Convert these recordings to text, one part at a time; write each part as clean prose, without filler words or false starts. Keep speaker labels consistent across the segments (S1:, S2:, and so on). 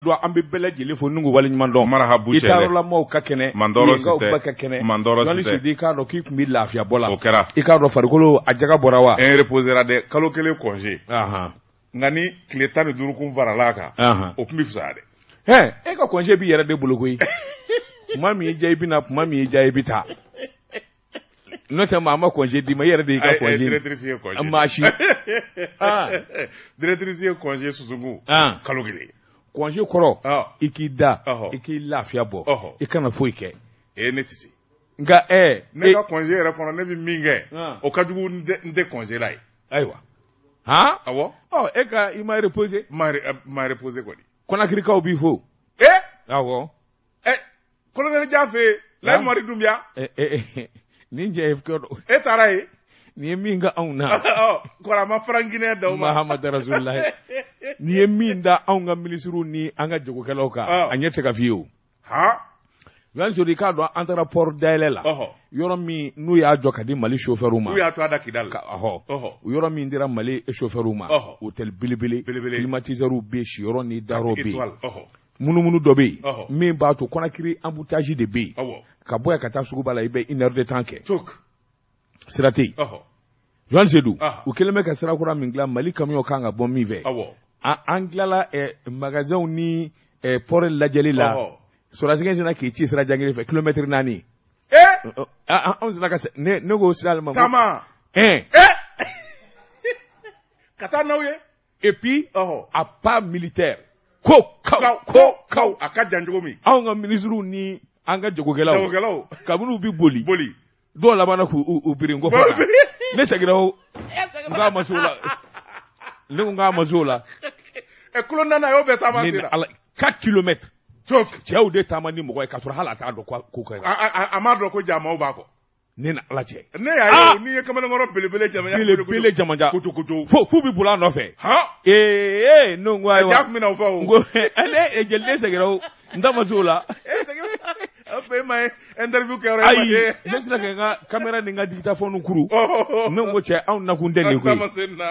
S1: do ambe bele jele fo nungu wali nyumando
S2: marhabu shele
S1: itarola mo ka kene
S2: mandoro
S1: site di ka do ki mi lafia bola
S2: okera
S1: ikaro farikolo ajaga borawa
S2: en reposera de kalo kele congé
S1: aha
S2: ngani kletani duru kum varalaka
S1: aha
S2: o pmi fusade
S1: e ka congé bi yere de bulugo yi mami jay bi na mami jay bi ta notamment ma congé di ma yere de ka congé machi
S2: directrice congé susungu kalo kele
S1: congé koro ikida iki lafia bo ikana fo ike
S2: netisi
S1: nga
S2: ne ka congé re kono ne bi minge o kajugu nde congé lai
S1: aiwa ha
S2: awo
S1: eka ima reposer
S2: ma reposer ko di
S1: kona krika obi fo awo
S2: kono ne jafe la mari dumbia
S1: ninja fko
S2: tarai
S1: ni minga auna
S2: kora ma frangine da
S1: Muhammad Rasulullah ni minda aunga ministru ni anga jogo keloka anyete ka fiyo yan so Ricardo antara port dalela yoro mi nu ya joka di Mali chauffeuruma
S2: ya to ada kidal
S1: yoro mi ndira Mali chauffeuruma hotel bilibili climatiseru be shi yoro ni daro be munu dobe mi ba to konakiri embouteillage de be ka boya kata sugu bala ibe 1 heure de temps ke sirati Joan Sedou u keleme ka sira kura mingla Mali camion kanga bon mi ve anglala magasin ni port lajeli la sura zingena ki ci sira jangiri fe kilomètre nani on zina ka ne go sira ma
S2: tama kata nawye
S1: et puis à pas militaire ko
S2: aka janjogo mi
S1: anga ministru ni anga jogogelaw kabunu bi boli do la bana ku ubiri ngo fa ne sagira o nga mazola
S2: kolonna na yo beta ma dira
S1: 4 km cew de tamani mo ko ka sur halata do ko
S2: amado ko jama o bako
S1: nena ala che
S2: ne ya yo ni kamana ngoro bele
S1: jamanja
S2: kutu
S1: fu bi bula no fe no ngwa
S2: wa jak mi na fa o
S1: ngo ele jelde sagira o ndama zola
S2: ape mai interview ke ore
S1: ai lesna ke nga camera ni nga dictaphone kuru no ngo che on na kunde ne ko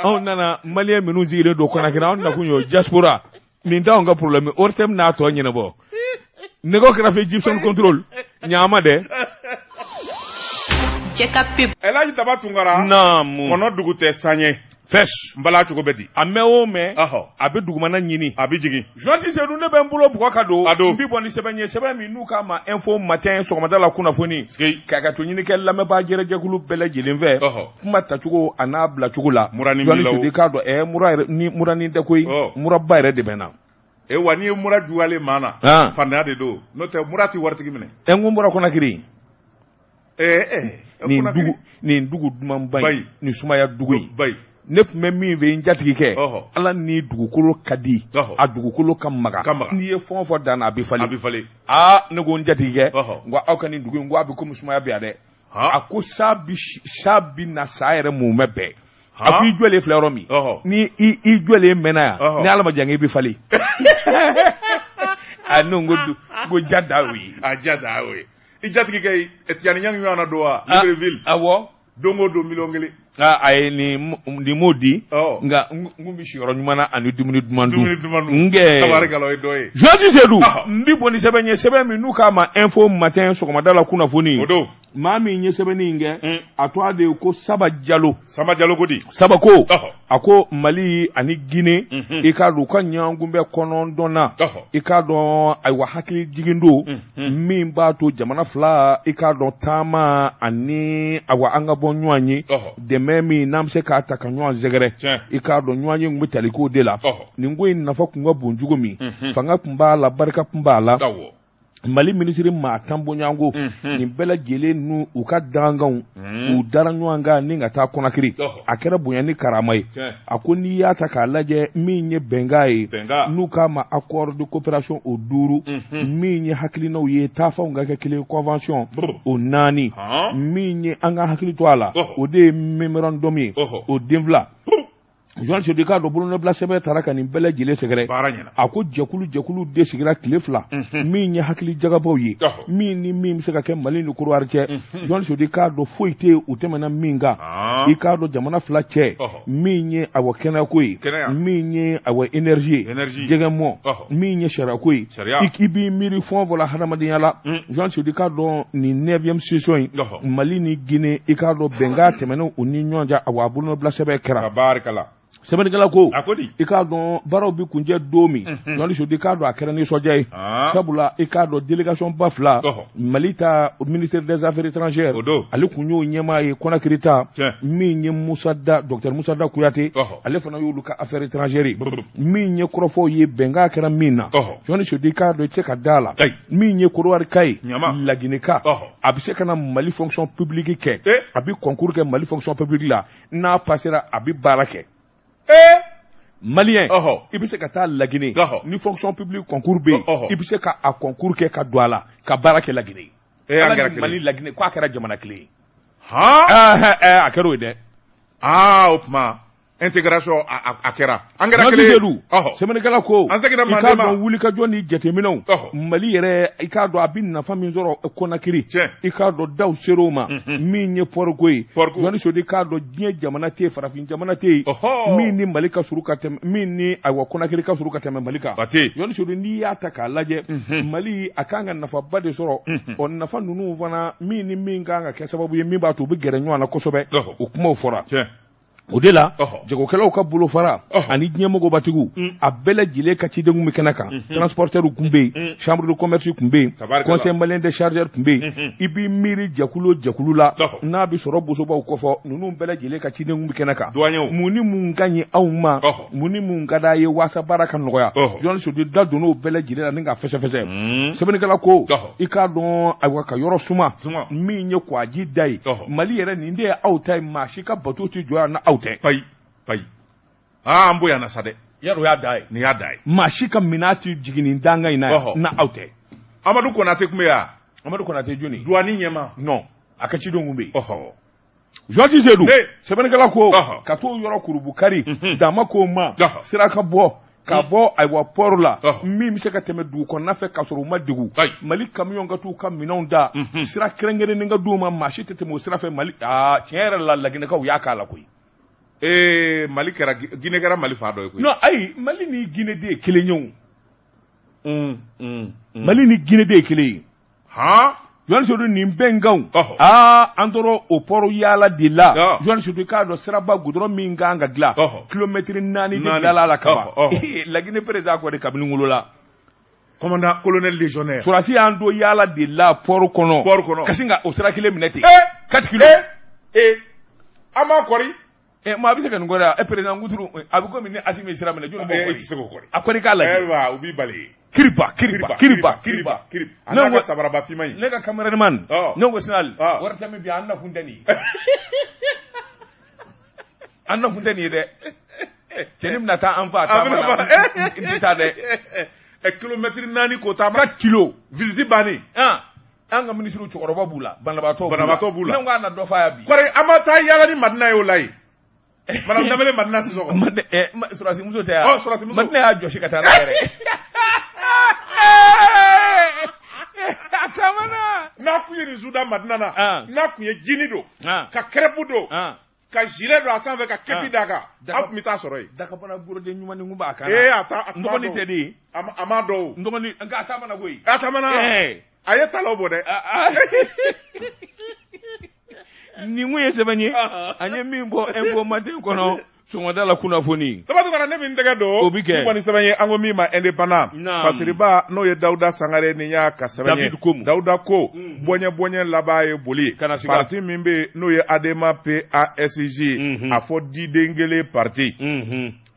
S1: on na malien menu zire do kona kira on na kunyo diaspora ni ndaw nga problème ortem na to nyina bo ne ko kra fe Egyptian control nyama de
S3: check up people
S2: elaji tabatungara
S1: namu
S2: kono dugute sanye
S1: fesh
S2: mbala chugo beti
S1: amewo me abe dugumana nyini
S2: abi jigi
S1: Josi Sedou ne be mbulo buko kado mbi boni sebe mi nuka ma info matin so komada la kuna foni kaka to nyini kel lame ba jere jekulu bele jilinve kuma ta chugo anabla chugula Josi Sedou kado murani de koy murabba re de bena
S2: wani mura juwale mana fanda de do no te murati wartigi mine
S1: mura kona kiri ni ndugu duman bay ni sumaya dugu
S2: bay
S1: ne me min ve njatigi ke ala ni dugukolo kadi a dugukolo kamaga ni ye fon dana abi fali ne go njatigi ke ngo awkani dugu ngo abi ko musuma ya de ako sabi na saire mu mebe aku ijwele flero mi ni ijwele mena ya ni ala majange bi fali anu go jadawi
S2: ijatigi ke etiani nyang yana doa Libreville
S1: awo
S2: dongo do milongeli
S1: ay ni modi nga ngumbi shiro nyumana anu dumuni dumandu nge
S2: tabarikalo doye
S1: Josi Sedou mbi boni sebe mi nuka ma info matin so ko dala kuna foni mami nye sebe ninge atwa de ko Saba Diallo
S2: godi
S1: Saba ko ako Mali ani Guinée ikado kan nyangumbe konon dona ikado ay wa hakili jigindo min ba to jamana fla ikado tama ani awa anga bonwanyi de memi namse ka ataka nwa zegere ikado nwanyi ngutali ko de la ningo nafa kunwa bonjugo mi fanga pumbala barka pumbala Mali ministre ma tambo nyango ni bela jele nu uka dangaw u daranyanga ni ngata konakiri akere bonyani karamai akoni ya taka laje minye bengai nuka ma accord de coopération au duru minye hakili no ye tafa ngaka kile convention o nani minye anga hakili twala o de memorandum o devla Jean Sodika do bolo bla sebe taraka ni bele jile segere ako jekulu de sigira kile fla min nya hakili jagabaw ye min ni min se ka ke mali ni kuro arche Jean Sodika do foite utemana minga ika do jamana fla che min nye awakena koyi min nye awa energie jegamo min nye shara koyi ikibi miri fon vola haramadiya la Jean Sodika do ni 9e session mali ni Guinée ika do benga temeno uni nyonja awa bolo bla sebe kera
S2: tabarakala
S1: Sebenigala ko ika don baro bi kunje domi Jean Sodika do akera ni soje sabula ika do délégation bafla malita ministère des affaires étrangères ali kunyo nyema e konakirita mi nye Musada Dr Musada Kuyate ale fana yulu ka affaires étrangères mi nye krofo ye benga akera mina Jean Sodika do cheka dala mi nye korowar kai la Guinée-ka abise kana Mali fonction publique ke abi concours ke Mali fonction publique la na passera abi barake Malien, il peut se ka la Guinée, ni fonction publique concours B, il peut se ka a concours ke ka douala, ka barake la Guinée. Mali la Guinée, quoi kera jamana clé. Akero ide.
S2: Opma. Intégration à Kera. Angara
S1: Kele. Semenegala ko. Ika do wuli ka joni jetemino. Mali yere ika do abin na fami zoro konakiri. Ika do daw seroma. Minye porgoy. Jean Sodika do dien jamana te farafin jamana te. Mini Malika suruka tem mini awa konakiri ka suruka tem Malika. Jean Sodika ni ataka laje. Mali akanga nafa bade soro. On nafa nunu vana mini minga nga kesababu ye miba to bigere nywana kosobe. Ukuma fora. Odela jago kala ka bulo fara ani nyemo batigu abela jile ka ci dengu mekanaka transporteur kumbe chambre de commerce kumbe conseil malien de chargeur kumbe ibi miri jakulu la na bi soro boso ba ko fo nunu bela jile ka ci dengu mekanaka muni munganyi awma muni mungada ye wasa baraka noya Jean Sodika da dono bela jile na nga fese sebeni kala ko ika don awa ka yoro suma mi nye kwa ji dai Mali yere ni nde outai mashika batuti joya na
S2: Pai. Ambo ya nasade.
S1: Yaro ya dai.
S2: Ni ya dai.
S1: Mashika minati jigini ndanga ina na aute.
S2: Amadou Konate kumeya.
S1: Amadou Konate juni.
S2: Douani nyema.
S1: Non. Akachido ngumbe. George Zedu. Sebenigala ko. Kato yoro kurubukari. Dama ko ma. Siraka bo. Ka bo aywa porla. Mi se ka teme du ko na fe kasoro madigu. Mali camion gatu kam minonda. Sira krengere ninga duma mashite temo sira fe Mali. Tiere la Guinée ka ya kala koy.
S2: Mali kera Guinée kera Mali fa do koy.
S1: Non ay Mali ni Guinée de kele ñew. Mali ni Guinée de kele. Jean Sodika ni bengaw. Andoro o poro yala de la. Jean Sodika do seraba gudro minga nga gla. Kilomètre nani de la la kaba. La Guinée président ko de kabini ngolola.
S2: Commandant colonel légionnaire.
S1: Surasi ando yala de la poro kono. Kasinga o sera kile mineti. 4 kilo.
S2: Ama kori.
S1: Ma bisa kan ngora président nguturu abugo minni asimi sira mena jono
S2: ko
S1: akori kala.
S2: Ubi bale.
S1: Kiriba.
S2: Nanga sabaraba fimai.
S1: Nega cameraman. Nongo sinal. Warta mi bi anna fundani. Anna fundani de. Tenim na ta anfa ta mana. Indita de.
S2: Kilomètre nani ko ta
S1: 4 kilo.
S2: Visite bani.
S1: Anga ministru chokoroba bula. Banabato bula. Nongo na do faya bi.
S2: Kore amata yala ni madna yo lai. Madame Damele madna sizo.
S1: Surasi muso te ya.
S2: Surasi muso.
S1: Madna ya joshi kata na yere. Atamana.
S2: Na kuye ni zuda madna na. Na kuye jini do. Ka krepu do. Ka jile do asan ve ka kepi daga. Ak mita soroi.
S1: Daka pana buro de nyuma ni ngumba akana.
S2: Ata.
S1: Ndomani tedi.
S2: Amado.
S1: Ndomani nga atamana goyi.
S2: Atamana. Aye talobo de.
S1: Ni nguye sebanye anye mimbo embo maten kono sumodala kuna foni
S2: tabatu kana nebi ndega do ni sebanye ango mima independant pasiriba no ye Dauda Sangare ni ya ka sebanye Dauda ko bonye labaye boli parti mimbe no ye Adema PASG afo di dengele parti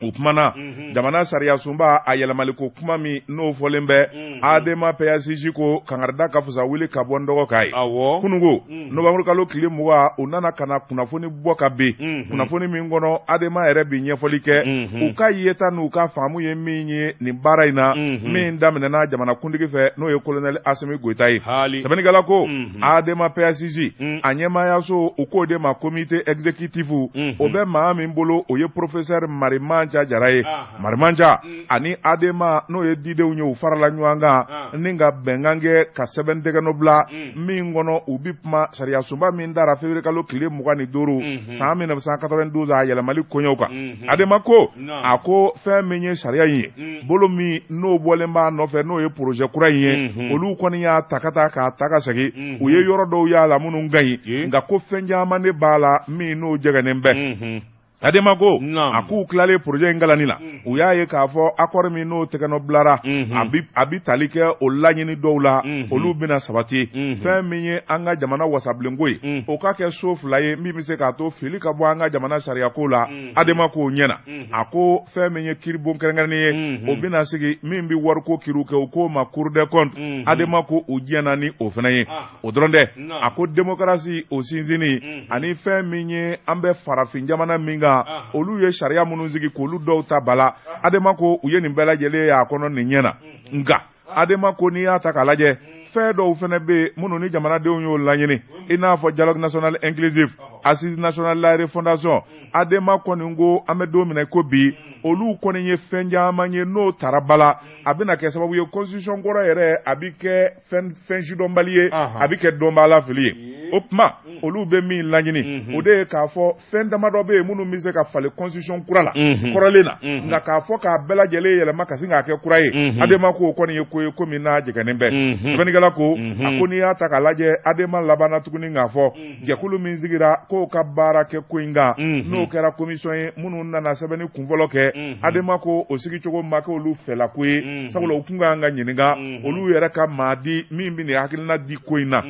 S2: o kumana jamana sariya sunba a yɛlɛmali ko kuma min n'o fɔlen bɛ adema PACJ ko kangarida ka fusa wuli ka bɔ ndɔgɔ k'a ye kunungo novembre kalo tile 20 u nana kana kunnafoni bɔ ka ben kunnafoni min kɔnɔ adema yɛrɛ bi ɲɛfɔli kɛ u ka yeta n'u ka faamu ye min ye nin baara in na min daminɛna jamana kuntigi fɛ n'o ye colonel Asimi Goita ye sɛbɛnnikɛla ko adema PACJ a ɲɛmaayaso u k'o de ma comité exécutif o bɛ maa min bolo o ye professeur Marimanja Jara ye Marimanja ani adema n'o ye didenw ye u farala ɲɔgɔn kan ni ka bɛnkan kɛ ka sɛbɛn tɛgɛnɔ bila min kɔnɔ u bi kuma sariya sunba min dara février kalo tile 25 san 1992 a yɛlɛmali koɲɛw kan adema ko a ko fɛn min ye sariya in ye bolo min n'o bɔlen b'a nɔfɛ n'o ye projet kura in ye olu kɔni y'a ta ka taa k'a ta ka segin u ye yɔrɔ dɔw y'a la minnu ka ɲi nka ko fɛn caman de b'a la min n'o jɛgɛnen bɛ adema ko a k'u tilalen projet in kalanni la u y'a ye k'a fɔ accord min n'o tɛgɛnɔ bilara a bi tali kɛ o laɲini dɔw la olu bɛna sabati fɛn min ye an ka jamana wasabilenko ye o ka kɛ so fila ye min bɛ se k'a to fili ka bɔ an ka jamana sariyako la adema k'o ɲɛna a ko fɛn min ye kiiribon kɛrɛnkɛrɛnnen ye o bɛna sigi min bɛ wariko kiiriw kɛ o k'o ma cour des comptes adema ko u diɲɛna ni o fana ye o dɔrɔn tɛ a ko démocratie o sinsinni ani fɛn min ye an bɛ farafin jamana min kan olu ye sariya minnu sigi k'olu dɔw ta bala adema ko u ye nin bɛɛ lajɛlen y'a kɔnɔ nin ɲɛna nka adema ko n'i y'a ta k'a lajɛ fɛn dɔw fana bɛ minnu ni jamanadenw y'o laɲini i n'a fɔ dialogue national inclusif assise nationale la refondation adema kɔni ko an bɛ don min na ko bi olu kɔni ye fɛn caman ye n'o tara bala a bɛna kɛ sababu ye constitution kɔrɔ yɛrɛ a bɛ kɛ fɛn sidɔnbali ye a bɛ kɛ dɔnbala fili ye o tuma olu bɛ min laɲini o de ye k'a fɔ fɛn damadɔ bɛ yen minnu bɛ se ka falen constitution kura la kɔrɔlen na nka k'a fɔ k'a bɛɛ lajɛlen yɛlɛma ka sin k'a kɛ kura ye adema ko o kɔni ye ko ye ko min n'a jɛgɛnen bɛ sɛbɛnnikɛla ko a ko n'i y'a ta k'a lajɛ adema labanna tuguni k'a fɔ jɛkulu min sigira k'o ka baara kɛ ko in kan n'o kɛra commission ye minnu nana sɛbɛnni kunfɔlɔ kɛ adema ko o sigicogo ma kɛ olu fɛla ko ye sabula u kun kan ka ɲininka olu yɛrɛ ka maa di min bɛ nin hakilina di ko in na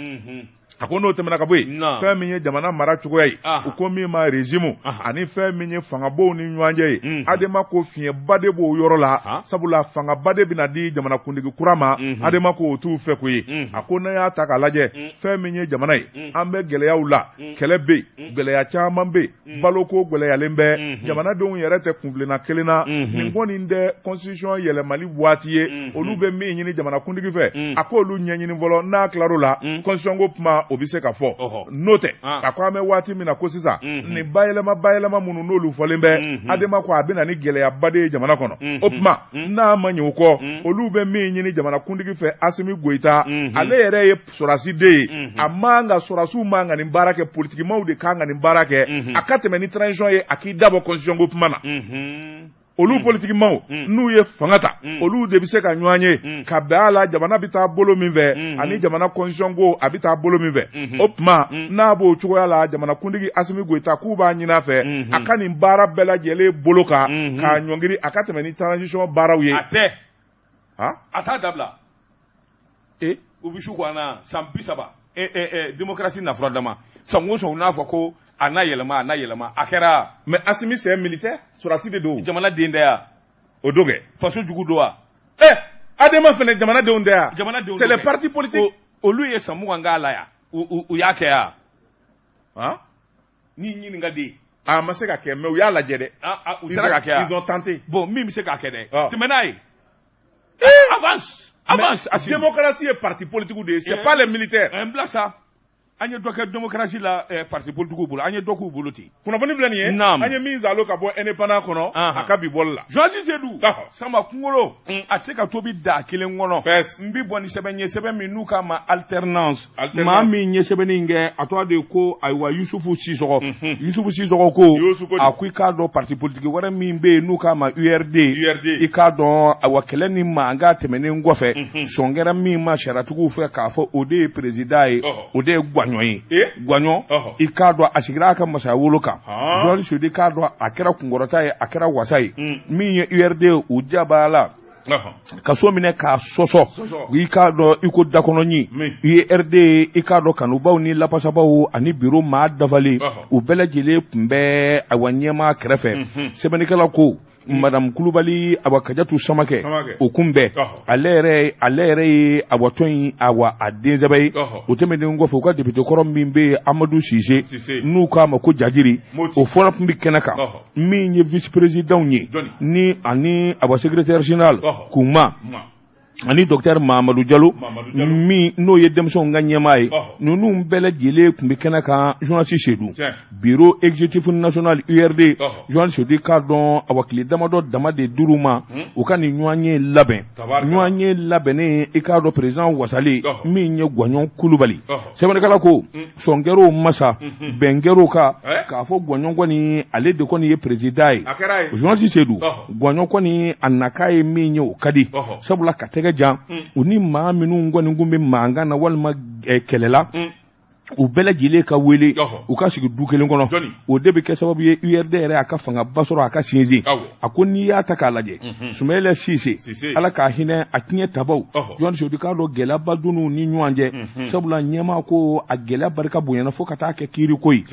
S2: a ko n'o tɛmɛna ka bɔ yen fɛn min ye jamana mara cogoya ye u ko min ma régime ani fɛn min ye fangabow ni ɲɔgɔn cɛ ye adema ko fiɲɛba de b'o yɔrɔ la sabula fangaba de bɛna di jamanakuntigi kura ma adema ko o t'u fɛ ko ye a ko n'a y'a ta k'a lajɛ fɛn min ye jamana ye an bɛ gɛlɛyaw la kɛlɛ bɛ yen gɛlɛya caman bɛ yen baloko gɛlɛyalen bɛ jamanadenw yɛrɛ tɛ kunfilenna kelen na nin kɔni tɛ constitution yɛlɛmali waati ye olu bɛ min ɲini jamanakuntigi fɛ a ko olu ɲɛɲini fɔlɔ n'a tilar'o la constitution ko kuma o bɛ se ka fɔ n'o tɛ a ko an bɛ waati min na ko sisan nin bayɛlɛma minnu n'olu fɔlen bɛ adema ko a bɛ na ni gɛlɛyaba de ye jamana kɔnɔ o tuma n'a ma ɲɛ o kɔ olu bɛ min ɲini jamanakuntigi fɛ Asimi Goita ale yɛrɛ ye sɔrɔdasi den ye a man ka sɔrɔdasiw man ka nin baara kɛ politikimaw de kan ka nin baara kɛ a ka tɛmɛ ni transition ye a k'i dabɔ constitution ko kuma na olu politikimaw n'u ye fanga ta olu de bɛ se ka ɲɔgɔn ye ka bɛn a la jamana bɛ taa bolo min fɛ ani jamana constitution ko a bɛ taa bolo min fɛ o tuma n'a b'o cogoya la jamanakuntigi Asimi Goita k'u b'a ɲini a fɛ a ka nin baara bɛɛ lajɛlen bolo kan k'a ɲɔngiri a ka tɛmɛ ni transition baaraw ye.
S1: a tɛ a t'a dabila u bɛ su ko an na san 30 démocratie nafura dama san o san n'a fɔ ko a n'a yɛlɛma a kɛra.
S2: mais Asimi c'est militaire sɔrɔdasi de don
S1: jamana den tɛ yan
S2: o don kɛ
S1: faso jugu don wa
S2: adema fana jamanadenw tɛ yan c'est les partis politiques
S1: olu ye san 20 k'a la yan u y'a kɛ yan ni ɲininka de
S2: a ma se ka kɛ mais u y'a lajɛ dɛ
S1: u sera ka kɛ yan
S2: ils ont tenté
S1: bon min bɛ se k'a kɛ dɛ tɛmɛ n'a ye avance
S2: démocratie ye parti politique de ye c'est pas les militaires
S1: n bila sa an ye dɔ kɛ démocratie la parti politique bolo an ye dɔ k'u bolo ten
S2: kunnafoni filɛ nin ye an ye min zalo ka bɔ indépendant kɔnɔ a ka bi bɔli la
S1: Joasi Seydou Samba kunkolo a tɛ se ka tobi da kelen kɔnɔ n bɛ bɔ ni sɛbɛn ye sɛbɛn min n'u k'a ma alternance maa min ye sɛbɛnni in kɛ a tɔgɔ de ko ayiwa Yusufu Sisɔgɔ ko a ko i k'a dɔn parti politique wɛrɛ min bɛ yen n'u k'a ma URD i k'a dɔn ayiwa kɛlɛ ni mankan tɛmɛnen kɔfɛ sɔn kɛra min ma sariyatigiw fɛ k'a fɔ o de ye président ye o de ye Guagnon i k'a dɔn a sigira a ka masaya wolo kan Joasi Seydou k'a dɔn a kɛra kunkɔrɔta ye a kɛra wasa ye min ye URD u jabaa la ka so minɛ k'a sɔsɔ i k'a dɔn i ko dakɔnɔɲi URD i k'a dɔn kanubaw ni lapasabaw ani biro maa dafalen u bɛɛ lajɛlen tun bɛ ayiwa ɲɛmaa kɛrɛfɛ sɛbɛnnikɛla ko madame Kulubali awa Kajatu Samake o kunbɛ ale yɛrɛ ye awa tɔn awa a denzabaye o tɛmɛnen kɔfɛ u ka député kɔrɔ min bɛ Amadou Cissé n'u k'a ma ko Jajiri o fɔlɔ tun bɛ kɛnɛ kan min ye vice président ye ni ani awa secrétaire général Kouma ani docteur Mamadou Diallo min n'o ye denmisɛnw ka ɲɛmaa ye ninnu bɛɛ lajɛlen tun bɛ kɛnɛ kan journaliste Seydou bureau exécutif national URD journaliste Seydou k'a dɔn awa tile damadɔ dama de duuru ma u ka nin ɲɔgɔn ye labɛn ɲɔgɔn ye labɛnnen i k'a dɔn président wasalen min ye Gwaɲɔn Kulubali sɛbɛnnikɛla ko sɔn kɛr'o masa bɛn kɛr'o kan k'a fɔ Gwaɲɔn kɔni ale de kɔni ye président ye journaliste Seydou Gwaɲɔn kɔni a nakan ye min ye o ka di sabula ka tɛgɛ jan u ni maa minnu kɔni kun bɛ mankan na walima kɛlɛla u bɛɛ lajɛlen ka wele u ka sigi du kelen kɔnɔ o de bɛ kɛ sababu ye URD yɛrɛ a ka fangaba sɔrɔ a ka sinsin a ko n'i y'a ta k'a lajɛ Soumaïla Cissé ala k'a hinɛ a tiɲɛ tabaw Joan Sodi k'a dɔn gɛlɛyaba donn'u ni ɲɔgɔn cɛ sabula ɲɛmaa ko a gɛlɛya barika bonyana fo ka taa kɛ kiiri ko ye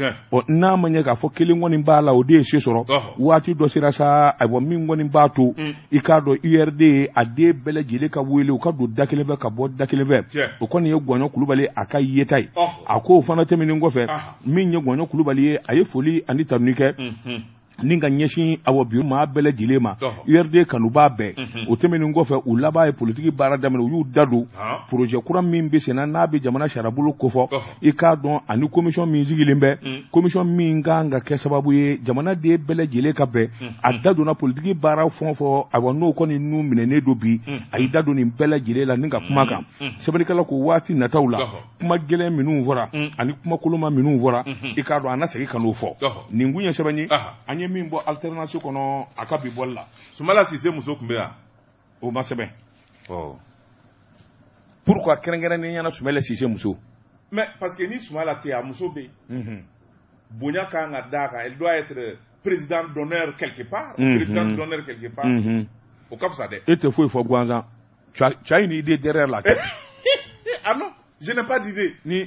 S1: n'a ma ɲɛ k'a fɔ kelen kɔni b'a la o de ye se sɔrɔ waati dɔ sera sa ayiwa min kɔni b'a to i k'a dɔn URD a den bɛɛ lajɛlen ka wele u ka don da kelen fɛ ka bɔ da kelen fɛ o kɔni ye Gwaɲɔn Kulubali a ka yeta ye ko fana tɛmɛnen kɔfɛ min ye Gwaɲɔn Kulubali ye a ye foli ani tanuni kɛ ni ka ɲɛsin awa bi maa bɛɛ lajɛlen ma URD kanuba bɛɛ o tɛmɛnen kɔfɛ u laban ye politique baara daminɛ u y'u da don projet kura min bɛ senna n'a bɛ jamana sarabolo kofɔ i k'a dɔn ani commission min sigilen bɛ commission min kan ka kɛ sababu ye jamana den bɛɛ lajɛlen ka bɛn a da donna politique baara fɛn o fɛn awa n'o kɔni n'u minɛnen don bi a y'i da don nin bɛɛ lajɛlen la ni ka kuma kan sɛbɛnnikɛla ko waati nataw la kuma gɛlɛn minnu fɔra ani kuma koloma minnu fɔra i k'a dɔn an na segin ka n'o fɔ nin kun ye sɛbɛn ye an ye min bɔ alternance kɔnɔ a ka bi bɔli la
S2: Soumaïla Cissé muso tun bɛ yan
S1: o ma sɛbɛn pourquoi kɛrɛnkɛrɛnnen ɲɛna Soumaïla Cissé muso
S2: mais parce que ni Soumaïla tɛ yan muso bɛ bonya kan ka d'a kan elle doit être président d'honneur quelque part président d'honneur quelque part o ka fisa dɛ
S1: e tɛ foyi fɔ gansan tu as une idée derrière la tête
S2: ah non je n'ai pas d'idée
S1: ni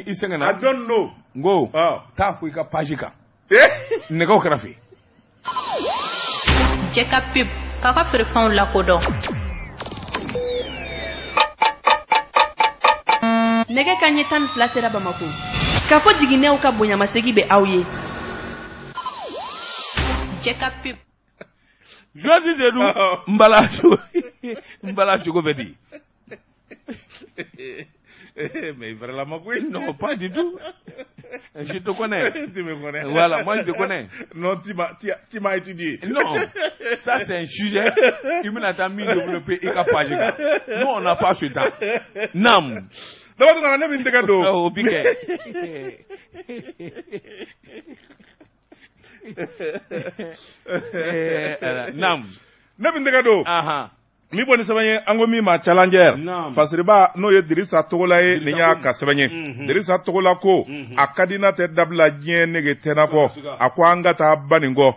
S1: i sɛgɛnna
S2: I don't know
S1: n ko taa fɔ i ka page kan nɛgɛw kɛrɛfɛ
S3: Jɛ ka pub k'a ka feerefɛnw lakodɔn nɛgɛ kanɲɛ 12 sera Bamako k'a fɔ jiginɛw ka bonyamasegi bɛ aw ye Jɛ ka pub
S1: Joasi Seydou mbala cogo bɛ di
S2: mais il fallait la magouille.
S1: Non, pas du tout. Je te connais.
S2: Tu me connais.
S1: Voilà, moi je te connais.
S2: Non, tu m'as étudié.
S1: Non, ça c'est un sujet. Il me l'a mis développé et capable. Nous on n'a pas ce temps. Nam.
S2: D'abord, on a même une décado.
S1: Oh, piquet. Nam.
S2: Même une décado.
S1: Aha.
S2: Ni boni sɛbɛn an ko min ma challenger fasiriba n'o ye Dirisa Togola ye nin y'a ka sɛbɛn ye Dirisa Togola ko a ka di n'a tɛ dabila diɲɛ nege tɛna kɔ a ko an ka taa Baninkɔ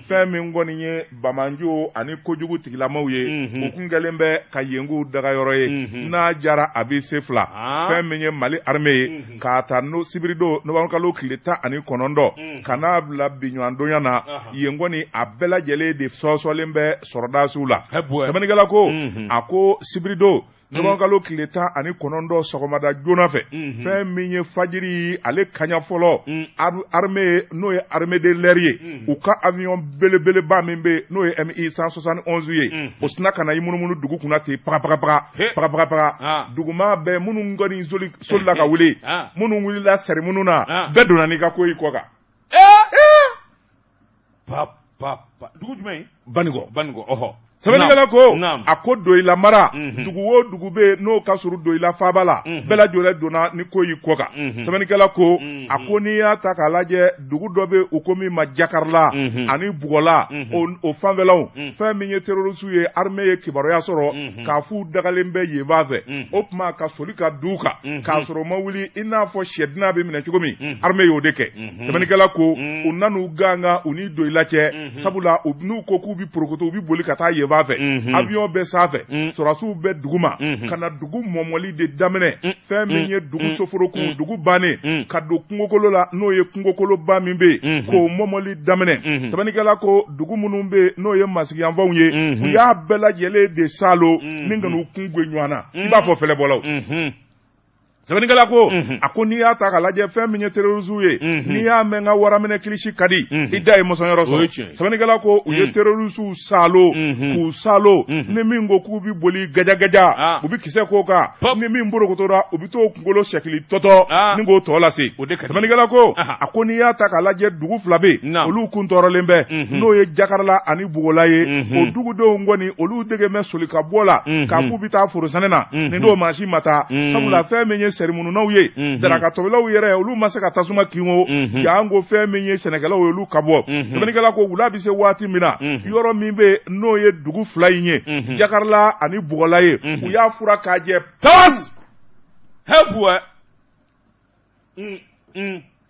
S2: fɛn min kɔni ye Bamanjo ani kojugu tigilamaw ye u kun kɛlen bɛ ka yengu dagayɔrɔ ye n'a jara a bɛ se fila fɛn min ye Mali armée ye k'a ta no sibirido novembre kalo tile 19 ka n'a bila biɲɔgɔndonya na yen kɔni a bɛɛ lajɛlen de sɔsɔlen bɛ sɔrɔdasiw la sɛbɛnnikɛla ko a ko sibirido novembre kalo tile 19 sɔgɔmada joona fɛ fɛn min ye fajiri ale kaɲa fɔlɔ armée n'o ye armée de l'air ye u ka avion belebeleba min bɛ n'o ye Mi 171 ye o sina ka na i munumunu dugu kunna ten pagapagapaga duguma bɛɛ minnu kɔni solila ka wuli minnu wulila sɛrimunu na bɛɛ donna n'i ka ko i kɔ kan
S1: dugu jumɛn
S2: Baninkɔ ɔhɔ sɛbɛnnikɛla ko a ko Doyila mara dugu o dugu bɛ n'o ka surun Doyila faaba la bɛɛ lajɛlen donna ni ko y'i kɔ kan sɛbɛnnikɛla ko a ko n'i y'a ta k'a lajɛ dugu dɔ bɛ u ko min ma Jakarila ani Bugɔla o fanfɛlaw fɛn min ye terroriste ye armée ye kibaruya sɔrɔ k'a f'u dagalen bɛ yen b'a fɛ o tuma ka soli ka d'u kan k'a sɔrɔ ma wuli i n'a fɔ sɛdina bɛ minɛ cogo min armée y'o de kɛ sɛbɛnnikɛla ko u nan'u ganga u ni Doyila cɛ sabula n'u ko k'u bɛ porokoto u bɛ boli ka taa yen b'a fɛ avion bɛ sanfɛ sɔrɔsiw bɛ duguma ka na dugu mɔmɔli de daminɛ fɛn min ye dugu soforoku dugu bannen ka don kungokolo la n'o ye kungokoloba min bɛ yen k'o mɔmɔli daminɛ sɛbɛnnikɛla ko dugu minnu bɛ yen n'o ye masigiyanfanw ye u y'a bɛɛ lajɛlen de salo ni ka n'u kun gue ɲɔgɔn na i b'a fɔ fɛlɛbɔlaw sɛbɛnnikɛla ko a ko n'i y'a ta ka lajɛ fɛn min ye terrorisiw ye n'i y'a mɛn ka waraminɛ kilisi ka di i da ye mɔsɔnyɔrɔ sɔrɔ sɛbɛnnikɛla ko u ye terrorisiw salo k'u salo ni min ko k'u bi boli gajaгаja u bi kisɛ k'o kan ni min borokotora u bi t'o kunkolo sɛkili tɔtɔ ni k'o tɔ lase sɛbɛnnikɛla ko a ko n'i y'a ta ka lajɛ dugu fila bɛ olu kun tɔɔrɔlen bɛ n'o ye Jakarala ani Bugola ye o dugudenw kɔni olu dege mɛn soli ka bɔ la k'a k'u bi taa forosɛnɛ na nin d'o mansi ma taa sabula fɛn min ye sɛrimununaw ye darakatɔbilaw yɛrɛ olu ma se ka tasuma kingo y'an ko fɛn min ye sɛnɛkɛlaw ye olu ka bɔ sɛbɛnnikɛla ko wula bi se waati min na yɔrɔ min bɛ n'o ye dugu fila in ye Jakarala ani Bugola ye u y'a fura k'a jɛ tas hebuɛ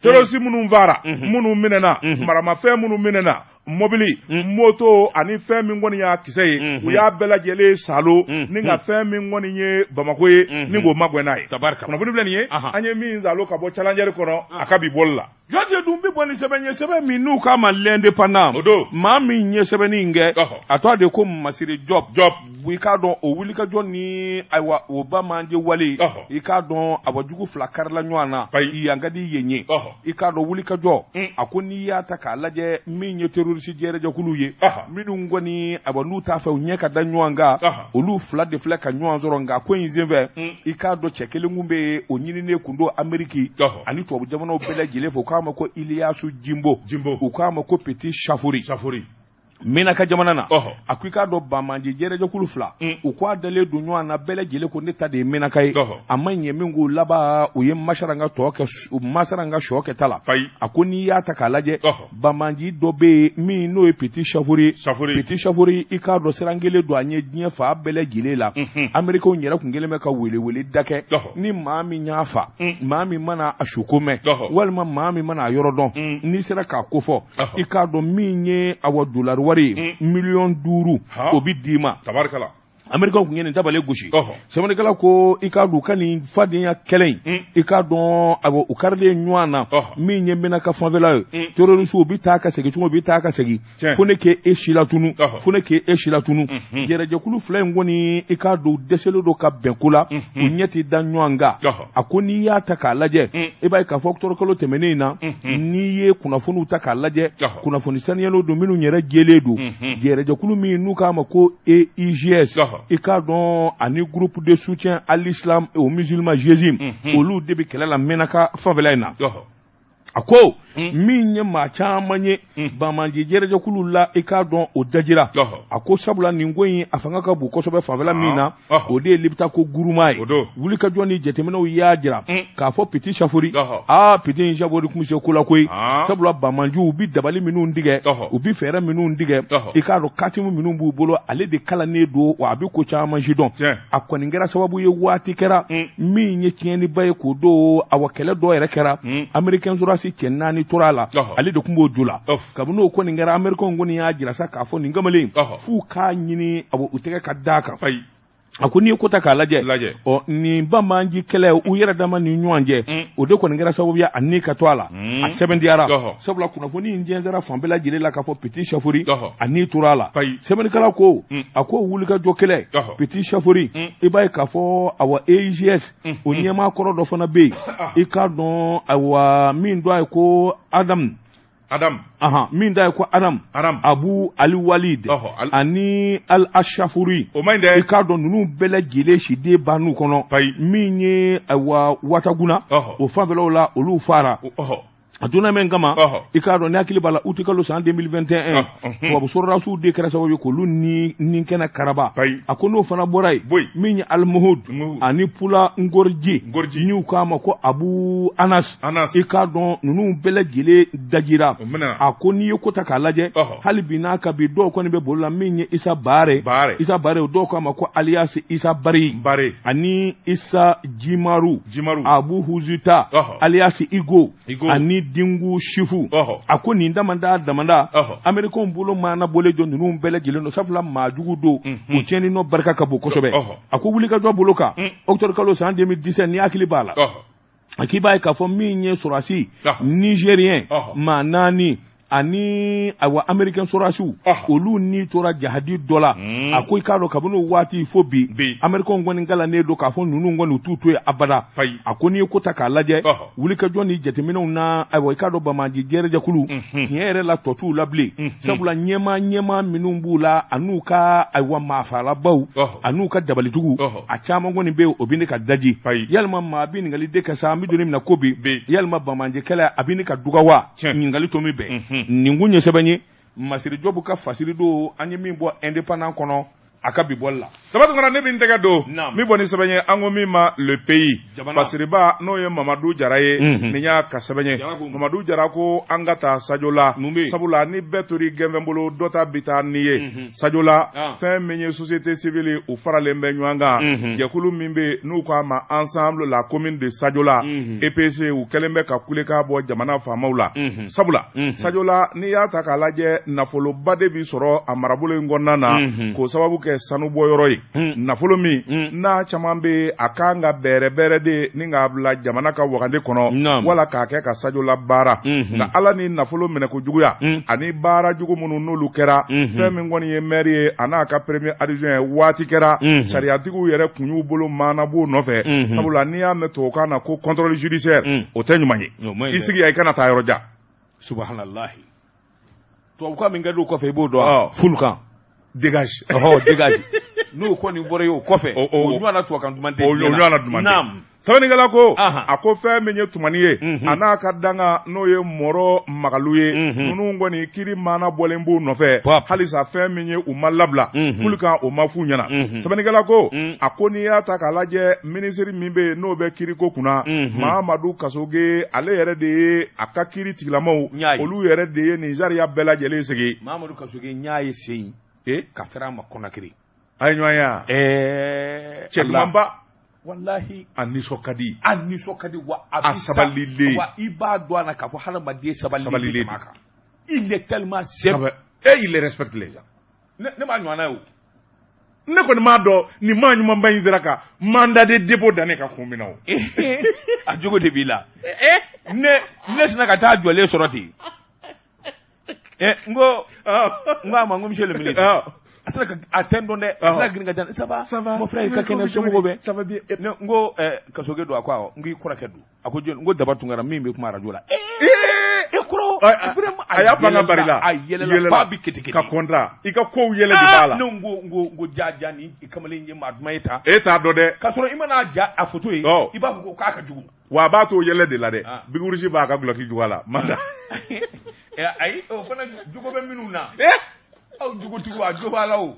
S2: terroriste minnu vara minnu minɛna maramafɛn minnu minɛna mobili moto ani fɛn min kɔni y'a kisɛ ye u y'a bɛɛ lajɛlen salo ni ka fɛn min kɔni ye Bamako ye ni k'o magɛn n'a ye kunnafoni filɛ nin ye an ye min salo ka bɔ challenger kɔnɔ a ka bi bɔli la
S1: jɔnjɛ dun bɛ bɔ ni sɛbɛn ye sɛbɛn min n'u k'a ma l'indépendant o don maa min ye sɛbɛnni in kɛ a tɔgɔ de ko Masiri Job i k'a dɔn o wulikajɔ ni ayiwa o Bamanje wale i k'a dɔn abajugu fila karila ɲɔgɔn na yan ka di yen ye i k'a dɔn wulikajɔ a ko n'i y'a ta k'a lajɛ min ye terroriste jɛrɛjɛkulu ye minnu kɔni aba n'u t'a fɛ u ɲɛ ka da ɲɔgɔn kan olu fila de filɛ ka ɲɔgɔn sɔrɔ nka ko in senfɛ i k'a dɔn cɛ kelen kun bɛ o ɲininen kun don Ameriki ani tubabu jamanaw bɛɛ lajɛlen fɛ u k'a ma ko Iliyasu Jimbo u k'a ma ko Petit Chafuri Menaka jamana na a ko i k'a dɔn Bamanje jɛrɛjɛkulu fila u k'a dalen don ɲɔgɔn na bɛɛ lajɛlen ko ne ta de ye Menaka ye a ma ɲɛ min k'u laban u ye Masaranga tɔ kɛ Masaranga sɔ kɛ ta la a ko n'i y'a ta k'a lajɛ Bamanje dɔ bɛ yen min n'o ye Petit Chafuri i k'a dɔn siran kelen don a ɲɛ diɲɛ fa bɛɛ lajɛlen la Amerikaw yɛrɛ kun kelen bɛ ka welewele da kɛ ni maa min y'a fa maa min mana a suko mɛn walima maa min mana a yɔrɔ dɔn n'i sera k'a ko fɔ i k'a dɔn min ye awa dolari wari miliyɔn 5 o bi d'i ma Amerikaw kun ye nin tabale gosi sɛbɛnnikɛla ko i k'a dɔn ka nin fadenya kɛlɛ in i k'a dɔn u karilen ɲɔgɔn na min ye Menaka fanfɛla ye terroriste bi taa ka segin cogo bi taa ka segin fo ne k'e si latunu jɛrɛjɛkulu fila in kɔni i k'a dɔn dɛsɛlen don ka bɛn ko la u ɲɛ tɛ da ɲɔgɔn kan a ko n'i y'a ta k'a lajɛ i b'a ye k'a fɔ octobre tɛmɛnen in na n'i ye kunnafoniw ta k'a lajɛ kunnafoni saniyalen don minnu yɛrɛ jɛlen don jɛrɛjɛkulu min n'u k'a ma ko EIGS i k'a dɔn ani groupe de soutien à l'islam et aux musulmans JESIM olu de bɛ kɛlɛ la Menaka fanfɛla in na a ko min ye maa caman ye Bamanje jɛrɛjɛkulu la i k'a dɔn o dajira a ko sabula nin ko in a fanga ka bon kosɛbɛ fanfɛla min na o de ye libita ko guruma ye wulikajɔ ni jateminɛw y'a jira k'a fɔ Petit Chafuri Petit Chafuri kun bɛ se ko la koyi sabula Bamanjew u bi dabali minnu tigɛ u bi fɛɛrɛ minnu tigɛ i k'a dɔn katimu minnu b'u bolo ale de kalannen don wa a bɛ ko caman sidɔn a kɔni kɛra sababu ye waati kɛra min ye tiɲɛniba ye k'o don awa kɛlɛ dɔ yɛrɛ kɛra Americain surasi cɛ 4 tora la ale de kun b'o jo la kabini o kɔni kɛra Americain kɔni y'a jira sa k'a fɔ nin kamalen f'u k'a ɲini u tɛgɛ ka d'a kan a ko n'i ye ko ta k'a lajɛ nin Bamanje kɛlɛ u yɛrɛ dama ni ɲɔgɔn cɛ o de kɔni kɛra sababu ye a ni ka to a la a sɛbɛndiyara sabula kunnafoni in jɛnsɛra fan bɛɛ lajɛlen la k'a fɔ Petit Chafuri a ni tora a la sɛbɛnnikɛla ko a ko wulikajɔ kɛlɛ Petit Chafuri i b'a ye k'a fɔ awa EIGS o ɲɛmaa kɔrɔ dɔ fana bɛ yen i k'a dɔn awa min dɔ a ye ko Adam min da ye ko Adam Abu Ali Walid ani Al-Ashafuri i k'a dɔn ninnu bɛɛ lajɛlen siden ban'u kɔnɔ min ye Wataguna o fanfɛlaw la olu fara a donna min kama i k'a dɔn ne hakili b'a la août kalo san 2021 tubabu sɔrɔdasiw de kɛra sababu ye k'olu ni kɛnɛ karaba a ko n'o fana bɔra ye min ye Al-Muhud ani Pula Ngorji n'u k'a ma ko Abu Anas i k'a dɔn ninnu bɛɛ lajɛlen dajira a ko n'i ye ko ta k'a lajɛ hali bi n'a ka bi dɔw kɔni bɛ bolo la min ye Isa Bare o dɔw k'a ma ko alias Isa Bari ani Isa Jimaru Abu Huzuta alias Igo ani dingu shifu a ko nin damanda Americain bolo mana bole jɔ ninnu bɛɛ lajɛlen don sabula maajugu don u tiɲɛni nɔ barika ka bon kosɛbɛ a ko wuli ka jɔ bolo kan octobre kalo san 2017 ni hakili b'a la a k'i b'a ye k'a fɔ min ye sɔrɔdasi nigérien maa 4 ani awa Americain sɔrɔdasiw olu ni tora jahadi dɔ la a ko i k'a dɔn kabini o waati fo bi Americain kɔni galannen don k'a fɔ ninnu kɔni u t'u to yen abada a ko n'i ye ko ta k'a lajɛ wulikajɔ ni jateminɛw na ayiwa i k'a dɔn Bamaji gɛrɛjɛkulu tiɲɛ yɛrɛ la tɔ t'u la bilen sabula ɲɛmaa minnu b'u la an'u ka ayiwa maafalabaw an'u ka dabalitigiw a caman kɔni bɛ yen o bɛ ne ka daji yalima maa bɛ ɲininkali de kɛ sa an bɛ don min na ko bi yalima Bamaji kɛlɛ a bɛ ne ka duga wa ɲininkali to min bɛn nin kun ye sɛbɛn ye Masiri Jɔbu ka fasiri don an ye min bɔ indépendant kɔnɔ a ka bi bɔli la
S2: sabati kɔnɔ ne bɛ n tɛgɛ don min bɔ ni sɛbɛn ye an ko min ma le pays fasiriba n'o ye Mamadu Jara ye nin y'a ka sɛbɛn ye Mamadu Jara ko an ka taa Sajo la sabula ni bɛɛ tori gɛnfɛn bolo dɔ ta bi taa ni ye Sajo la fɛn min ye société civile u faralen bɛ ɲɔgɔn kan jɛkulu min bɛ n'u k'a ma ensemble la commune de Sajo la EPC u kɛlen bɛ ka kulekan bɔ jamana faamaw la sabula Sajo la n'i y'a ta k'a lajɛ nafoloba de bi sɔrɔ a marabolo in kɔnɔna na k'o sababu kɛ sanu bɔyɔrɔ ye nafolo min n'a caman bɛ a kan ka bɛrɛ de ni k'a bila jamana ka wagande kɔnɔ wala k'a kɛ ka Sajo la baara nka Ala ni nafolo minɛ ko juguya ani baara jugu minnu n'olu kɛra fɛn min kɔni ye maire ye a n'a ka premier adjoint ye waati kɛra sariyatigiw yɛrɛ kun y'u bolo maana b'o nɔfɛ sabula n'i y'a mɛn tubabukan na ko contrôle judiciaire o tɛ ɲuman ye i sigi yan i kana taa yɔrɔ jan
S1: subahanallahi tubabukan min kɛra o kɔfɛ i b'o dɔn fulukan
S2: dégage
S1: dégage n'o kɔni bɔra ye o kɔfɛ o ɲɔgɔnna tubabukan duman tɛ
S2: naam sɛbɛnnikɛla ko a ko fɛn min ye tumani ye a n'a ka danga n'o ye Mɔrɔ Magalu ye ninnu kɔni kiri maana bɔlen b'u nɔfɛ halisa fɛn min ye u ma labila fulukan o ma f'u ɲɛna sɛbɛnnikɛla ko a ko n'i y'a ta k'a lajɛ minisiri min bɛ yen n'o bɛ kiriko kunna Mahamadu Kasoge ale yɛrɛ de ye a ka kiri tigilamaw olu yɛrɛ de ye nin sariya bɛɛ lajɛlen sigi
S1: Mahamadu Kasoge n y'a ye sen ka fɛrɛ a ma Konakiri
S2: a ye ɲɔgɔn ye cɛ ɲumanba
S1: wallahi
S2: a nisɔn ka di
S1: wa a sabalilen wa i b'a dɔn a na k'a fɔ hadamaden sabalilen tɛmɛ a kan il est tellement simple
S2: et il respecte les gens
S1: ne m'a ɲɔgɔnna ye o
S2: ne kɔni m'a dɔn nin maa ɲumanba in sera ka mandat de dépôt da ne ka kun min na o
S1: a jogo de b'i la ne sina ka taa jɔlen sɔrɔ ten n ko a ma n ko monsieur le ministre a sera ka a tɛ n dɔn dɛ a sera ka girin ka taa ça va mon frère i ka kɛnɛ somɔgɔw bɛ ça va bien n ko Kasoge don a ko awɔ n k'i kɔrɔkɛ don a ko jɔn n ko Daba Tunkara min bɛ kuma radio la kɔrɔ
S2: a y'a fanga bari la
S1: a yɛlɛla ba bi kete
S2: ka contrat i ka kow yɛlɛ de b'a la
S1: ne ko ja ni kamalen ye maa duman ye ta
S2: e t'a dɔn dɛ
S1: k'a sɔrɔ i mana ja a photo ye i b'a fɔ ko k'a ka jugu
S2: wa a b'a to yɛlɛ de la dɛ Bigurusi b'a ka guloki jugu a la manda
S1: ayi o fana jugu bɛ minnu na aw jugutigiw a jo b'a la o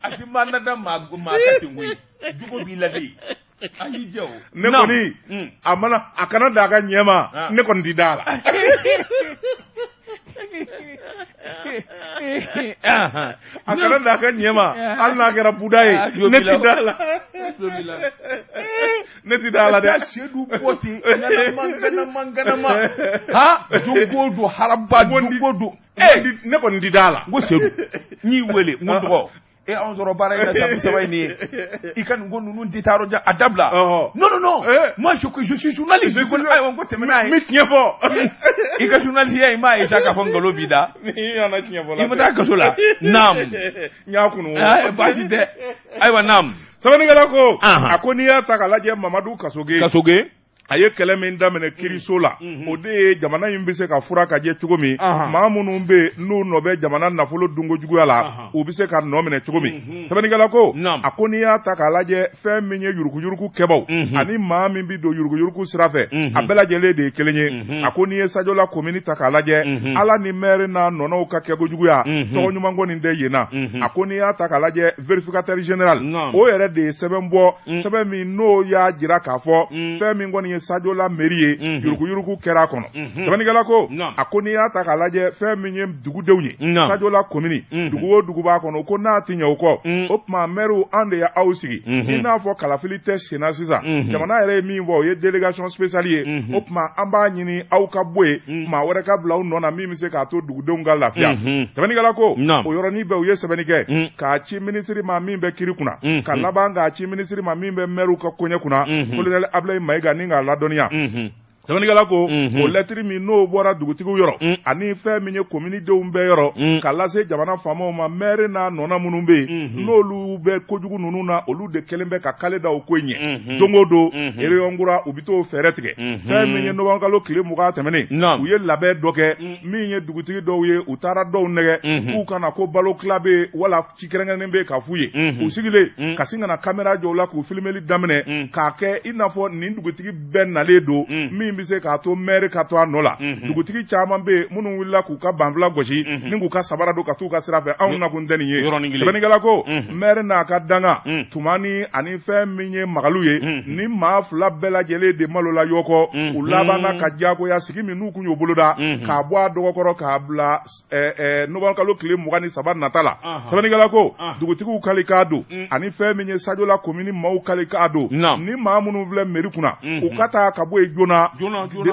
S1: a ti manda da maa ka ten koyi jugu b'i la de ayi jɛ o
S2: ne kɔni a mana a kana da a ka ɲɛma ne kɔni ti da la a kana da a ka ɲɛma hali n'a kɛra buda ye ne ti da la ne ti da la dɛ
S1: sedu bɔ ten ganama ha jogo do haraba jogo do
S2: ne kɔni ti da la
S1: n ko sedu n y'i wele n ko dɔgɔ anw sɔrɔ baara in na sa saba nin ye i ka nin ko ninnu tɛ taa yɔrɔ a dabila non moi je suis journaliste n ko tɛmɛ n'a ye
S2: n bɛ tiɲɛ fɔ
S1: i ka journaliste i m'a ye sa k'a fɔ nkalon b'i da
S2: i ma tiɲɛ fɔ la
S1: i ma taa kaso la naam
S2: n y'a kunu
S1: baasi tɛ ayiwa naam
S2: sɛbɛnnikɛla ko a ko n'i y'a ta k'a lajɛ Mamadu Kasoge a ye kɛlɛ min daminɛ kiriso la o de ye jamana in bɛ se ka fura ka jɛ cogo min maa minnu bɛ n'u nɔ bɛ jamana nafolo dunko juguya la u bɛ se ka nɔ minɛ cogo min sɛbɛnnikɛla ko a ko n'i y'a ta k'a lajɛ fɛn min ye yuruguyurugu kɛbaw ani maa min bɛ don yuruguyurugu sira fɛ a bɛɛ lajɛlen de ye kelen ye a ko n'i ye Sajo la commune ta k'a lajɛ Ala ni maire n'a nɔnɔw ka kɛko juguya tɔgɔ ɲuman kɔni tɛ yen na a ko n'i y'a ta k'a lajɛ vérificateur général o yɛrɛ de ye sɛbɛn bɔ sɛbɛn min n'o y'a jira k'a fɔ fɛn min kɔni ye Sadio la mairie ye yuruku kɛra kɔnɔ tabanikɛla ko a ko n'i y'a ta k'a lajɛ fɛn min ye dugudenw ye Sadio la commune dugu o dugu b'a kɔnɔ ko n'a ti ɲɛ o kɔ o tuma maire an de y'aw sigi i n'a fɔ kalafili tɛ senna sisan jamana yɛrɛ ye min fɔ o ye délégation spéciale ye o tuma an b'a ɲini aw ka bɔ yen maa wɛrɛ ka bila aw nɔ na min bɛ se k'a to dugudenw ka lafiya tabanikɛla ko o yɔrɔnin bɛɛ u ye sɛbɛnni kɛ k'a ci ministre ma min bɛ kiri kunna ka laban k'a ci ministre ma min bɛ maire ka koɲɛ kunna colonel Ablaye Mayiga ni k'a ladɔnniya tabanikɛla ko o lettre min n'o bɔra dugutigiw yɔrɔ ani fɛn min ye commune denw bɛɛ yɔrɔ ka lase jamana faamaw ma maire n'a nɔna minnu bɛ yen n'olu bɛ kojugu ninnu na olu de kɛlen bɛ ka kale da o ko in ɲɛ don o don réunion kura u bɛ t'o fɛɛrɛ tigɛ fɛn min ye novembre kalo tile 20 tɛmɛnen u ye labɛn dɔ kɛ min ye dugutigi dɔw ye u taara dɔw nɛgɛ k'u kana ko balo tila bɛ wala ci kɛrɛnkɛrɛnnen bɛ ka f'u ye u sigilen ka sin ka na caméra jɔ o la k'u filmeli daminɛ k'a kɛ i n'a fɔ nin dugutigi bɛɛ nalen don min bɛ se k'a to maire ka to a nɔ la dugutigi caman bɛ yen minnu wulila k'u ka banfula gosi ni k'u ka sabara don ka t'u ka sira fɛ anw nakun tɛ nin ye sɛbɛnnikɛla ko maire n'a ka danga tumani ani fɛn min ye magalu ye ni maa fila bɛɛ lajɛlen de malola yɔkɔ u labanna ka diyagoya sigi min n'u kun y'o boloda k'a bɔ a dɔgɔkɔrɔ k'a bila novembre kalo tile 23 nata la sɛbɛnnikɛla ko dugutigiw kali k'a don ani fɛn min ye Sadio la commune maaw kali k'a don ni maa minnu filɛ mairie kunna u ka taa ka bɔ yen joona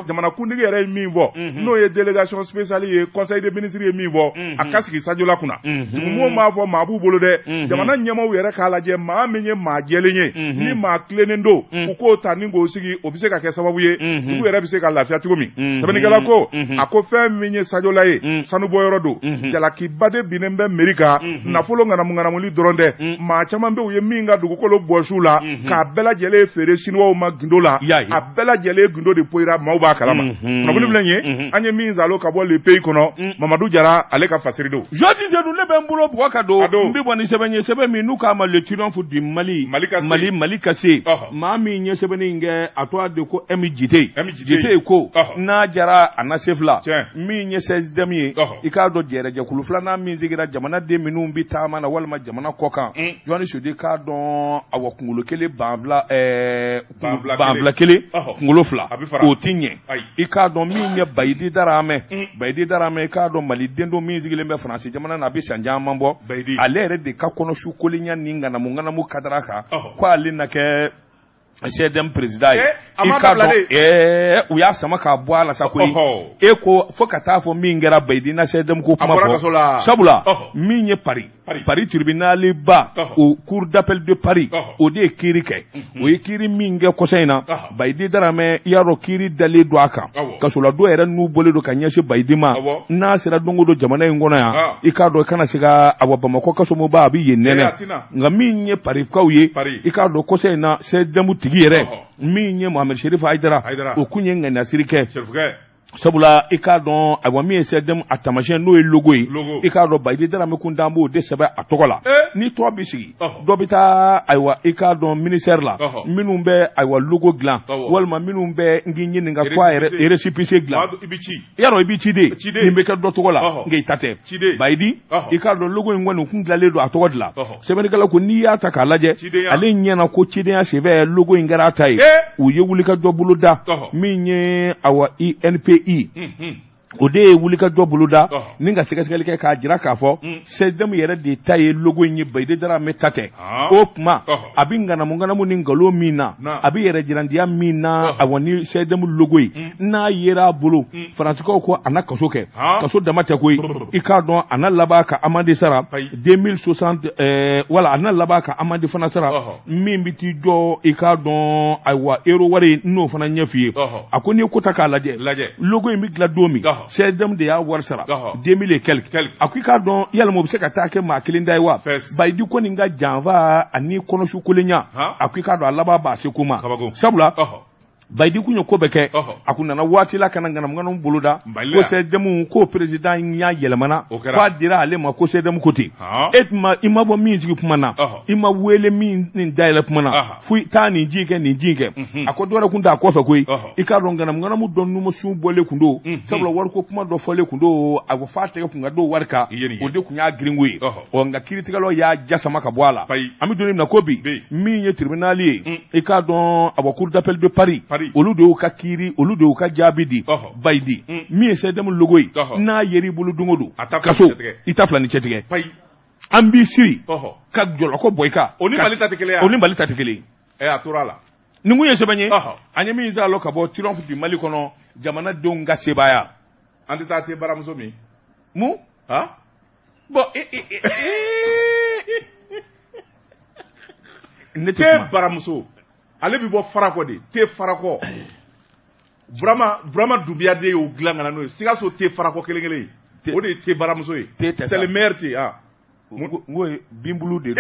S2: jamanakuntigi yɛrɛ ye min fɔ n'o ye délégation spéciale ye conseil des ministres ye min fɔ a ka sigi Sadio la kunna dugumɔgɔw m'a fɔ maa b'u bolo dɛ jamana ɲɛmaaw yɛrɛ k'a lajɛ maa min ye maa jɛlen ye ni maa tilennen don u k'o ta ni k'o sigi o bɛ se ka kɛ sababu ye dugu yɛrɛ bɛ se ka lafiya cogo min sɛbɛnnikɛla ko a ko fɛn min ye Sadio la ye sanubɔyɔrɔ don jalakiba de binnen bɛ mairie kan nafolo ŋanamu-ŋanamuli dɔrɔn tɛ maa caman bɛ u ye min ka dugukolo bɔsiw la k'a bɛɛ lajɛlen feere chinois ma gindo la a bɛɛ lajɛlen gindo de poyira maaw b'a kalama kunnafoni filɛ ye an ye min zalo ka bɔ le pays kɔnɔ Mamadu Jara ale ka fasiri don
S1: Joti Seydou ne bɛ n bolo bugɔ ka don n bɛ bɔ ni sɛbɛn ye sɛbɛn min n'u k'a ma le triomphe du Mali Mali ka se maa min ye sɛbɛnni in kɛ a tɔgɔ de ko M Jite ko n'a jara a na se fila min ye 16e ye i k'a dɔn jɛrɛjɛkulu filanan min sigira jamanaden minnu bɛ taama na walima jamana kɔ kan Jɔni Sodi k'a dɔn awa kunkolo kelen banfila kelen kunkolo fila o ti ɲɛ i k'a dɔn min ye Bayidi Darame i k'a dɔn maliden dɔ min sigilen bɛ Faransi jamana na a bɛ san caman bɔ ale yɛrɛ de ka kɔnɔsu kolenya ni ŋanamu kadara kan ko ale na kɛ CDM président ye i k'a dɔn u y'a sama k'a bɔ a la sa koyi e ko fo ka taa fɔ min kɛra Bayidi na CDM ko kuma fɔ sabula min ye Paris tribunal ba o cour d'appel de Paris o de ye kiiri kɛ o ye kiiri min kɛ kɔsɛ in na Bayidi Darame i y'a dɔn kiiri dalen don a kan kasola dɔw yɛrɛ n'u bɔlen don ka ɲɛsin Bayidi ma n'a sera don o don jamana in kɔnɔ yan i k'a dɔn i kana se ka Bamakɔ kasomoba a bɛ yen nɛnɛ nka min ye Paris-kaw ye i k'a dɔn kɔsɛ in na CDM tigi yɛrɛ min ye Mohamed Cherif Haidara o kun ye ŋaniyasiri kɛ sabula i k'a dɔn ayiwa min ye CDM a taamasiyɛn n'o ye logo ye i k'a dɔn Bayidi Darame kun d'an b'o de sɛbɛn a tɔgɔ la ni tɔ bɛ sigi dɔ bɛ taa ayiwa i k'a dɔn ministère la minnu bɛ ayiwa logo dilan walima minnu bɛ n k'i ɲininka ko a yɛrɛ récépissé dilan yarɔ i b'i ci de nin bɛ kɛ dɔ tɔgɔ la nka i ta tɛ Bayidi i k'a dɔn logo in kɔni kun dilanlen don a tɔgɔ de la sɛbɛnnikɛla ko n'i y'a ta k'a lajɛ ale ɲɛna ko cidenya sɛbɛn logo in kɛra a ta ye u ye wulikajɔ bolo da min ye ayiwa INP o de ye wulikajɔ boloda ni ka sɛgɛsɛgɛli kɛ k'a jira k'a fɔ CDM yɛrɛ de ta ye logo in ye Bayidi Darame ta tɛ o tuma a bɛ ŋanamu ni nkalon min na a bɛ yɛrɛ jirandiya min na awa ni CDM logo ye n'a yera a bolo Faransikaw ko a na kaso kɛ kaso dama tɛ koyi i k'a dɔn a na laban ka amande sara 2060 wala a na laban ka amande fana sara min bɛ t'i jɔ i k'a dɔn ayiwa euro wari n'o fana ɲɛ f'i ye a ko n'i ye ko ta k'a lajɛ logo in bɛ dilan don min CDM de y'a wari sara 2000 et quelque a ko i k'a dɔn yalima o bɛ se ka taa kɛ maa kelen da ye wa Bayidi ko nin ka janfa ani kɔnɔsu kolenya a ko i k'a dɔn a laban b'a se ko ma sabula Bayidi kun ye ko bɛ kɛ a kun nana waati la ka na ŋanamu boloda ko CDM ko président y'a yɛlɛmana k'a dira ale ma ko CDM ko ten e tuma i ma bɔ min sigi kuma na i ma wele min nin dayɛlɛ kuma na fo taa nin ji kɛ a ko dɔwɛrɛ kun t'a kɔfɛ koyi i k'a dɔn ŋanamu dɔ numusun bɔlen kun don sabula wariko kuma dɔ fɔlen kun don a ko f'a tɛgɛ kun ka don wari kan o de kun y'a girinko ye nka kiiritigɛlaw y'a jasama ka bɔ a la an bɛ don min na ko bi min ye tribunal ye i k'a dɔn a cour d'appel de Paris olu de y'u ka kiiri olu de y'u ka jaabi di bayi di min ye CDM logo ye n'a yer'i bolo don o don kaso i ta fila ni cɛ tigɛ an b'i siri ka jɔlɔkɔ bɔ i kan
S2: o ni Mali ta tɛ kelen ye
S1: o ni Mali ta tɛ kelen ye
S2: a tora la
S1: nin kun ye sɛbɛn ye an ye min s'a la ka bɔ triomphe du Mali kɔnɔ jamanadenw ka sebaaya
S2: an tɛ taa te baramuso min
S1: mun bon ne
S2: te baramuso ale bɛ bɔ farakɔ de te farakɔ Burama Dunbiya de y'o dilan ka na n'o ye Sikaso te farakɔ kelen kelen ye o de ye te baramuso ye c'est le meilleur te
S1: ngo ye binbulu de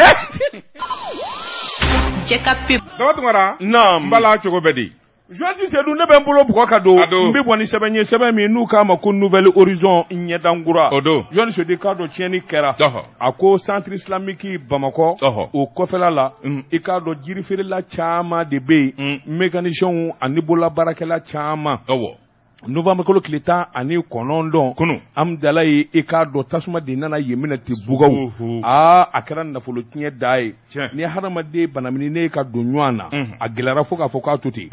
S2: Daba Tunkara
S1: naam
S2: n bala cogo bɛ di
S1: Joasi Seydou ne bɛ n bolo bugɔ ka don n bɛ bɔ ni sɛbɛn ye sɛbɛn min n'u k'a ma ko Nouvelle Horizon ɲɛdankura
S2: o don
S1: Joasi Seydou k'a dɔn tiɲɛni kɛra a ko centre islamique Bamakɔ o kɔfɛla la i k'a dɔn jirifeerela caman de bɛ yen mécaniciens ani bololabaarakɛla caman novembre kalo tile 19 kunu amdala ye i k'a dɔn tasuma de nana yen minɛ ten bugaw a kɛra nafolo tiɲɛ da ye ni hadamaden banamininen ka don ɲɔgɔn na a gɛlɛyara fo k'a fɔ k'a to ten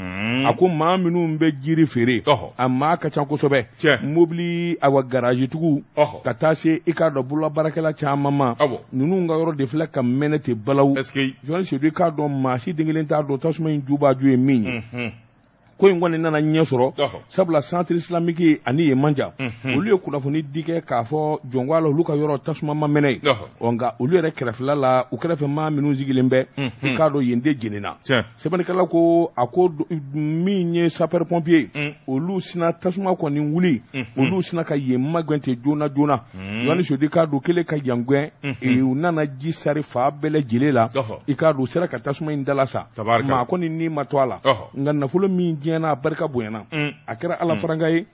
S1: a ko maa minnu bɛ jiri feere a maa ka ca kosɛbɛ mobili awa garage tigiw ka taa se i k'a dɔn bololabaarakɛla caman ma ninnu ka yɔrɔ de filɛ ka mɛnɛ ten balawu Joani Seydou i k'a dɔn maa si den kelen t'a dɔn tasuma in jubaju ye min ye ko in kɔni nana ɲɛ sɔrɔ sabula centre islamique ani ye manja olu ye kunnafoni di kɛ k'a fɔ jɔnko la olu ka yɔrɔ tasuma ma mɛnɛ ye nka olu yɛrɛ kɛrɛfɛla la u kɛrɛfɛ maa minnu sigilen bɛ i k'a dɔn yen de jenina sɛbɛnnikɛla ko a ko min ye sapeur pompier olu sina tasuma kɔni wuli olu sina ka yen magɛn ten joona joona Joani Seydou k'a dɔn kelen ka yan gɛn u nana ji sari fa bɛɛ lajɛlen la i k'a dɔn u sera ka tasuma in dala sa maa kɔni ni ma to a la nka nafolo min diɲɛna barika bonyana a kɛra ala faranga ye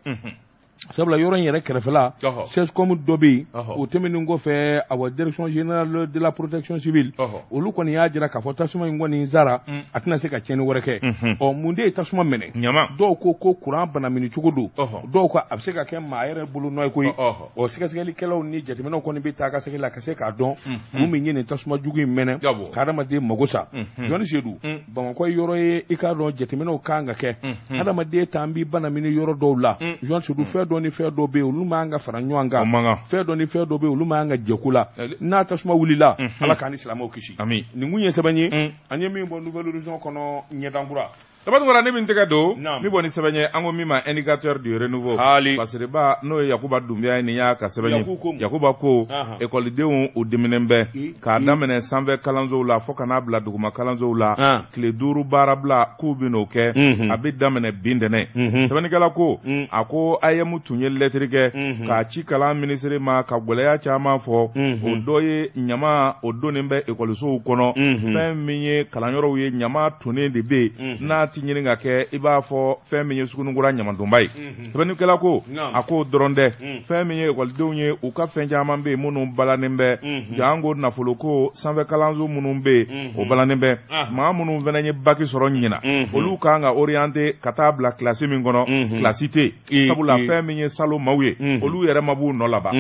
S1: sabula yɔrɔ in yɛrɛ kɛrɛfɛla CESCOM dɔ bɛ yen o tɛmɛnen kɔfɛ a direction générale de la protection civile olu kɔni y'a jira k'a fɔ tasuma in kɔni zara a tɛna se ka tiɲɛni wɛrɛ kɛ mun de ye tasuma minɛ dɔw ko courant banamini cogo don dɔw ko a bɛ se ka kɛ maa yɛrɛ bolo nɔ ye koyi sɛgɛsɛgɛlikɛlaw ni jateminɛw kɔni bɛ taa ka segin la ka se k'a dɔn mun min ye nin tasuma jugu in mɛnɛ ka adamaden mago sa Joani Seydou Bamakɔ yɔrɔ ye i k'a dɔn jateminɛw kan ka kɛ adamaden t'an bi banamini yɔrɔ dɔw la Joani Seydou fɛn dɔ ni fɛn dɔ bɛ yen olu man ka fara ɲɔgɔn kan fɛn dɔ ni fɛn dɔ bɛ yen olu man ka jɛku la n'a tasuma wulila ala k'an ni silamɛw kisi nin kun ye sɛbɛn ye an ye min bɔ Nouvelle Horizon kɔnɔ ɲɛdankura
S2: Daba Tunkara ne min tɛgɛ don min bɔ ni sɛbɛn ye an ko min ma indicateur du renouveau Basiriba n'o ye Yakuba Dunbiya ye nin y'a ka sɛbɛn ye Yakuba ko ekɔlidenw u diminen bɛ k'a daminɛ sanfɛ kalansow la fo ka n'a bila duguma kalansow la tile 5 baarabila k'u bɛ n'o kɛ a bɛ daminɛ bi ntɛnɛn sɛbɛnnikɛla ko a ko IEM tun ye lɛtiri kɛ k'a ci kalan minisiri ma ka gɛlɛya caman fɔ o dɔ ye ɲama o donnen bɛ ekɔlisow kɔnɔ fɛn min ye kalanyɔrɔw ye ɲama tonnen de bɛ yen n'a ti ɲini ka kɛ i b'a fɔ fɛn min ye sugunɛkura ɲamadonba ye sɛbɛnnikɛla ko a ko dɔrɔn tɛ fɛn min ye ekɔlidenw ye u ka fɛn caman bɛ yen minnu balannen bɛ janko nafolo ko sanfɛ kalanso minnu bɛ yen o balannen bɛ maa minnu fana ye baki sɔrɔ ɲinan olu kan ka orienter ka taa bila kilasi min kɔnɔ kilasi tɛ sabula fɛn min ye salon maaw ye olu yɛrɛ ma b'u nɔ laban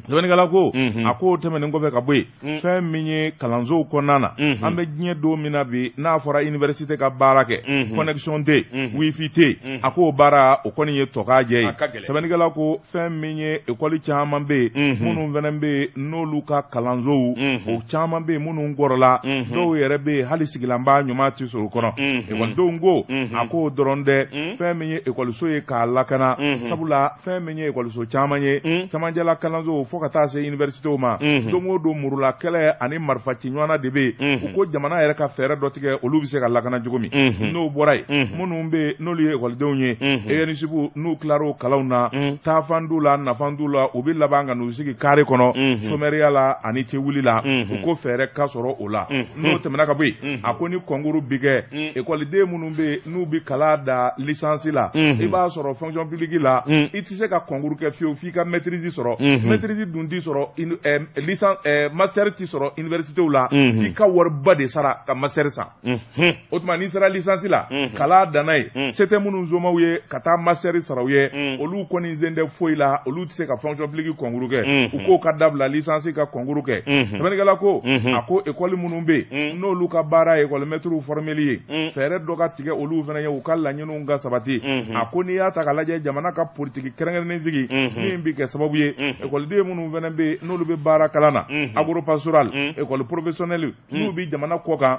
S2: sɛbɛnnikɛla ko a ko tɛmɛnen kɔfɛ ka bɔ yen fɛn min ye kalansow kɔnɔna na an bɛ diɲɛ don min na bi n'a fɔra université ka baara kɛ connexion tɛ wifi tɛ a k'o baara o kɔni ye tɔkajɛ ye sɛbɛnnikɛla ko fɛn min ye ekɔli caman bɛ yen minnu fana bɛ yen n'olu ka kalansow o caman bɛ yen minnu kɔrɔla dɔw yɛrɛ bɛ yen hali sigilanba ɲuman tɛ sɔrɔ o kɔnɔ ekɔlidenw ko a k'o dɔrɔn tɛ fɛn min ye ekɔliso ye k'a lakana sabula fɛn min ye ekɔliso caman ye camancɛla kalansow fo ka taa se universitéw ma don o don murula kɛlɛ ani marifa ci ɲɔgɔnna de bɛ yen u ko jamana yɛrɛ ka fɛɛrɛ dɔ tigɛ olu bɛ se ka lakana cogo min n'o bɔra yen minnu bɛ n'olu ye ekɔlidenw ye ENSP n'u tilar'o kalanw na taafan d'u la nafan d'u la u bɛ laban ka n'u sigi kare kɔnɔ somɛriya la ani cɛwuli la u ko fɛɛrɛ ka sɔrɔ o la n'o tɛmɛna ka bɔ yen a ko ni kɔnkuru bi kɛ ekɔliden minnu bɛ yen n'u bɛ kalan da lisansi la i b'a sɔrɔ fonction publique la i tɛ se ka kɔnkuru kɛ fiyewu f'i ka maîtrise sɔrɔ maîtrise dun t'i sɔrɔ master t'i sɔrɔ universitéw la f'i ka wariba de sara ka master san o tuma n'i sera licence classe la kala danna ye c'était minnu zomaw ye ka taa master saraw ye olu kɔni zen tɛ foyi la olu tɛ se ka fonction publique concours kɛ u k'o ka dabila licence ka concours kɛ sɛbɛnnikɛla ko a ko école minnu bɛ yen n'olu ka baara ye école maître formeli ye fɛɛrɛ dɔ ka tigɛ olu fana ye u ka laɲiniw ka sabati a ko n'i y'a ta ka lajɛ jamana ka politique kɛrɛnkɛrɛnnen sigi min bɛ kɛ sababu ye écoleden minnu fana bɛ yen n'olu bɛ baara kalan na agropastoral école professionnelle n'u bɛ jamana kɔ kan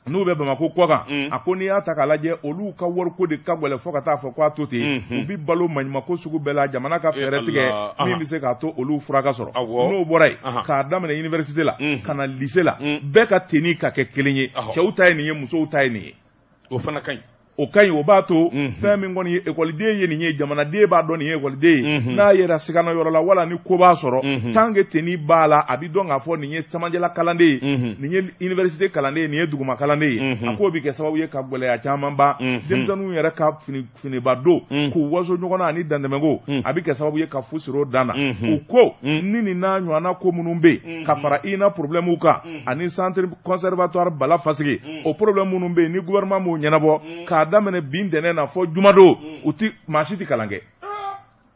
S2: n'u bɛ Bamako kɔ kan a ko n'i y'a ta k'a lajɛ olu ka wariko de ka gɛlɛn fo ka taa fɔ k'a to ten u bɛ balo maɲumako sugu bɛɛ la jamana ka fɛɛrɛ tigɛ min bɛ se k'a to olu furakɛ sɔrɔ n'o bɔra yen k'a daminɛ université la ka na lycée la bɛɛ ka tenue ka kɛ kelen ye cɛw ta ye nin ye musow ta ye nin ye
S1: o fana ka ɲi
S2: o ka ɲi o b'a to fɛn min kɔni ye écoleden ye nin ye jamanaden b'a dɔn nin ye écoleden ye n'a yɛrɛ sigana yɔrɔ la wala ni ko b'a sɔrɔ tant que tenue b'a la a bɛ dɔn k'a fɔ nin ye cɛmancɛla kalanden ye nin ye université kalanden ye nin ye duguma kalanden ye a k'o bɛ kɛ sababu ye ka gɛlɛya caman ban denmisɛnninw yɛrɛ ka finiba don k'u waso ɲɔgɔn na ani dantɛmɛko a bɛ kɛ sababu ye ka fu siri o dan na u ko ni nin n'a ɲɔgɔnna ko minnu bɛ yen ka fara INA problème kan ani centre conservatoire Bala Fasigi o problème minnu bɛ yen ni gouvernement m'o ɲɛnabɔ k'a daminɛ bi ntɛnɛn na fɔ jumadon u ti maa si ti kalan kɛ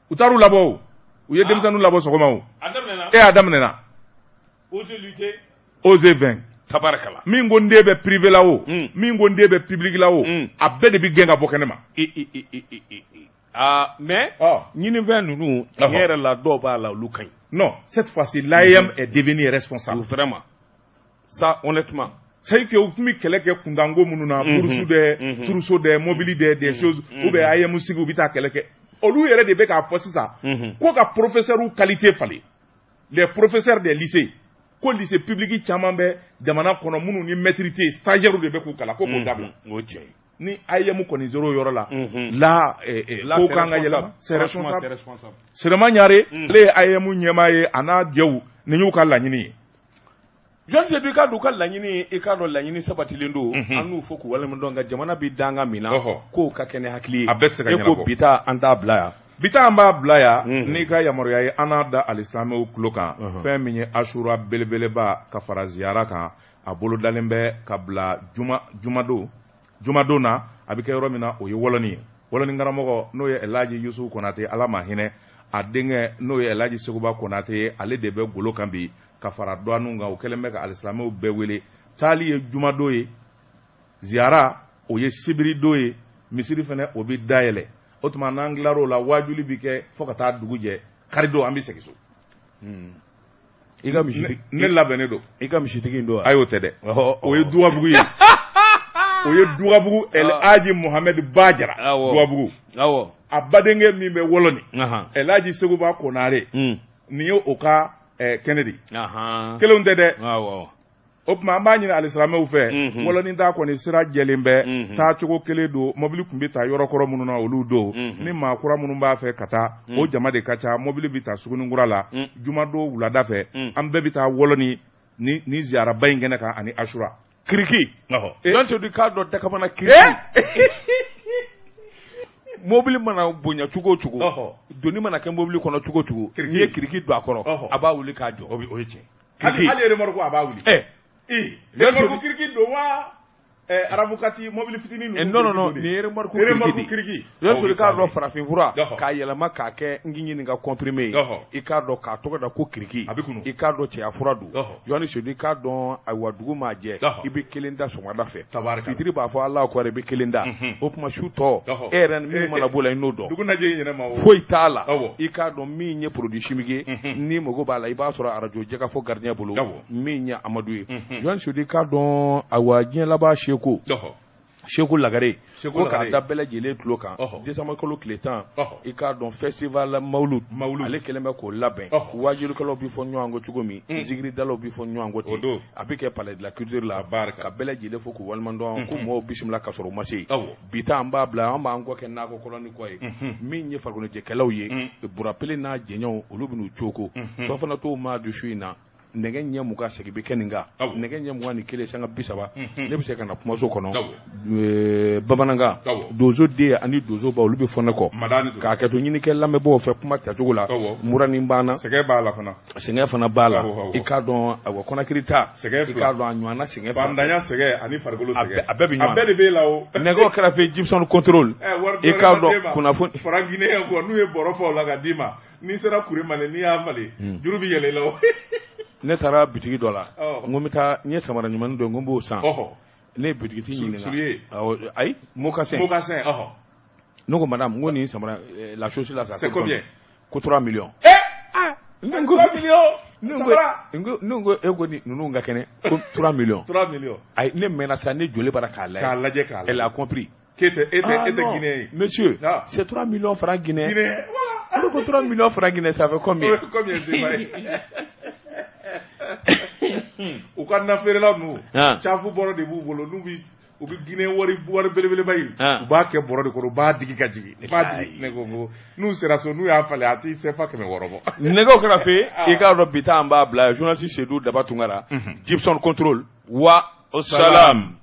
S2: u taar'u labɔ u ye denmisɛnninw labɔ sɔgɔma o a daminɛna Osez 20
S1: tabarakala
S2: min ko n den bɛ privé la o min ko n den bɛ public la o a bɛɛ de bɛ gɛn ka bɔ kɛnɛ ma
S1: mais ɲinifɛn ninnu tiɲɛ yɛrɛ la dɔw b'a la olu ka ɲi
S2: non cette fois-ci l'AEM est devenu responsable
S1: vraiment ça honnêtement
S2: c'est que u tun bɛ kɛlɛ kɛ kuntanko minnu na bourse dɛ turuso dɛ mobili dɛ des choses ou bien AEM sigi u bɛ taa kɛlɛ kɛ olu yɛrɛ de bɛ k'a fɔ sisan ko ka professeurs qualité falen les professeurs des lycées ko lycée public caman bɛ jamana kɔnɔ minnu ni maître tɛ stagiaires de bɛ k'u kalan ko k'o dabila ni AEM kɔni zéro yɔrɔ la ko kan ka yɛlɛma c'est responsable Sirama Ɲare ale ye AEM ɲɛmaa ye a n'a jɛw nin y'u ka laɲini ye
S1: Jean Seydou i ka don u ka laɲini i k'a dɔn laɲini sabatilen don an n'u fɔ k'u waleɲuman dɔn nka jamana bɛ danga min na k'o ka kɛ ni hakili ye
S2: a bɛɛ tɛ se ka ɲɛnabɔ
S1: e ko bi ta an t'a bila yan
S2: bi ta an b'a bila yan n'i ka yamaruya ye an n'a da alisamɛw tulo kan fɛn min ye asura belebeleba ka fara ziyara kan a bolo dalen bɛ ka bila jumadon na a bɛ kɛ yɔrɔ min na o ye wɔlɔni ye wɔlɔni karamɔgɔ n'o ye Elhaji Yusufu Konate ala ma hinɛ a denkɛ n'o ye Elhaji Seguba Konate ye ale de bɛ golo kan bi ka fara douane kan o kɛlen bɛ ka alisamɛw bɛɛ wele taali ye jumadon ye ziyara o ye sibiri don ye misiri fana o bɛ dayɛlɛ o tuma n'an tilar'o la wajuli bɛ kɛ fo ka taa dugu jɛ karidon an bɛ segin so
S1: i ka misitigi
S2: ne labɛnnen don
S1: i ka misitigi in don wa
S2: ayi o tɛ dɛ o ye dugabugu ye o ye dugabugu Elhaji Mohamed Bajara dugabugu a badenkɛ min bɛ wɔlɔni Elhaji Seguba Konare nin ye o ka kɛnɛ de kelenw tɛ dɛ o tuma an b'a ɲini alisamɛw fɛ wɔlɔni ta kɔni sira jɛlen bɛ taa cogo kelen don mobili tun bɛ taa yɔrɔ kɔrɔ minnu na olu don ni maa kura minnu b'a fɛ ka taa o jama de ka ca mobili bɛ taa Sugunikura la jumadon wulada fɛ an bɛɛ bɛ taa wɔlɔni ni ziyaraba in kɛnɛ kan ani asura
S1: kiriki Jean Seydou k'a dɔn dakamana kiriki mobili mana bonya cogo o cogo doni mana kɛ mobili kɔnɔ cogo o cogo n'i ye kiriki don a kɔrɔ a b'a wuli k'a jɔ o ye tiɲɛ
S2: hali remarque a b'a wuli remarque kiriki don wa arabukati mobili fitinin
S1: non nin ye remarque kiriki Jean Seydou k'a dɔn farafinfura k'a yɛlɛma k'a kɛ n k'i ɲininka comprimé ye i k'a dɔn k'a tɔgɔ da ko kiriki i k'a dɔn cɛya fura don Jean Seydou i k'a dɔn ayiwa dugu maa jɛ i bɛ kelen da sɔgɔmada fɛ fitiri b'a fɔ Alahu akbar i bɛ kelen da o tuma su tɔ e yɛrɛ min mana bɔ la i n'o dɔn foyi t'a la i k'a dɔn min ye produit chimique ye ni mago b'a la i b'a sɔrɔ arajo jɛka fɔ gardien bolo min ye Amadu ye Jean Seydou i k'a dɔn ayiwa diɲɛ laban ko Seku Lagare ko k'a da bɛɛ lajɛlen tulo kan décembre kalo tile 10 i k'a dɔn festival Mawulud ale kɛlen bɛ k'o labɛn wajulikɛlaw bɛ fɔ ɲɔgɔn kɔ cogo min zikiridalaw bɛ fɔ ɲɔgɔn kɔ ten a bɛ kɛ palais de la culture la ka bɛɛ lajɛlen fɔ k'u waleɲuman dɔn ko mɔgɔw bisimila ka sɔrɔ u ma se bi ta an b'a bila an b'an kɔ kɛ nakɔ kɔlɔnni kɔ ye min ye farikoloɲɛjɛkɛlaw ye burapele n'a jɛɲɔgɔnw olu bɛ n'u cooko dɔ fana t'o maa dusu in na nɛgɛ ɲɛ mugan segin bɛ kɛ nin kan nɛgɛ ɲɛ mugan ni kelen sanga 30 ne bɛ se ka na kumaso kɔnɔ bamanankan donso den ani donso ba olu bɛ fɔ ne kɔ k'a kɛ to ɲinikɛ lamɛnbaaw fɛ kuma tacogo la murani banna
S2: sɛgɛ b'a la fana
S1: sɛgɛn fana b'a la i k'a dɔn awɔ kɔnɔkiri ta i k'a dɔn a ɲɔgɔnna sɛgɛn
S2: bandanya sɛgɛn ani farikolo sɛgɛn
S1: a bɛɛ bɛ ɲɔgɔn
S2: a bɛɛ de b'e la o
S1: nɛgɛw kɛrɛfɛ Gibson control i k'a dɔn kunnafoni
S2: fara Guinée ko n'u ye bɔrɔ fɔ o la ka d'i ma n'i sera kuri male n'i y'a male juru bɛ yɛlɛ i la o
S1: ne taara bitigi dɔ la n ko n bɛ taa n ye samara ɲuman dɔ n ko n b'o san ne ye bitigitigi ɲininka ayi mocassin ne ko madame n ko nin samara la chose là ça
S2: c'est combien
S1: ko 3 millions
S2: ne ko 3 millions
S1: ne ko e ko ni ninnu ka kɛnɛ ko 3 millions ayi ne mɛnna sa ne joli bara k'a lajɛ elle a compris
S2: était guinéen
S1: monsieur c'est 3 millions francs guinéens ne ko 3 millions francs guinéens ça fait combien
S2: u ka nafeerela ninnu cafu bɔrɔ de b'u bolo n'u bɛ Guinée wari belebeleba yi u b'a kɛ bɔrɔ de kɔnɔ u b'a digi ka jigin ne ko n'u sera so n'u y'a falen a tɛ CFA 100 bɔ
S1: nɛgɛw kɛrɛfɛ i k'a dɔn bi ta an b'a bila journaliste Seydou Daba Tunkara Gibson control wa salam.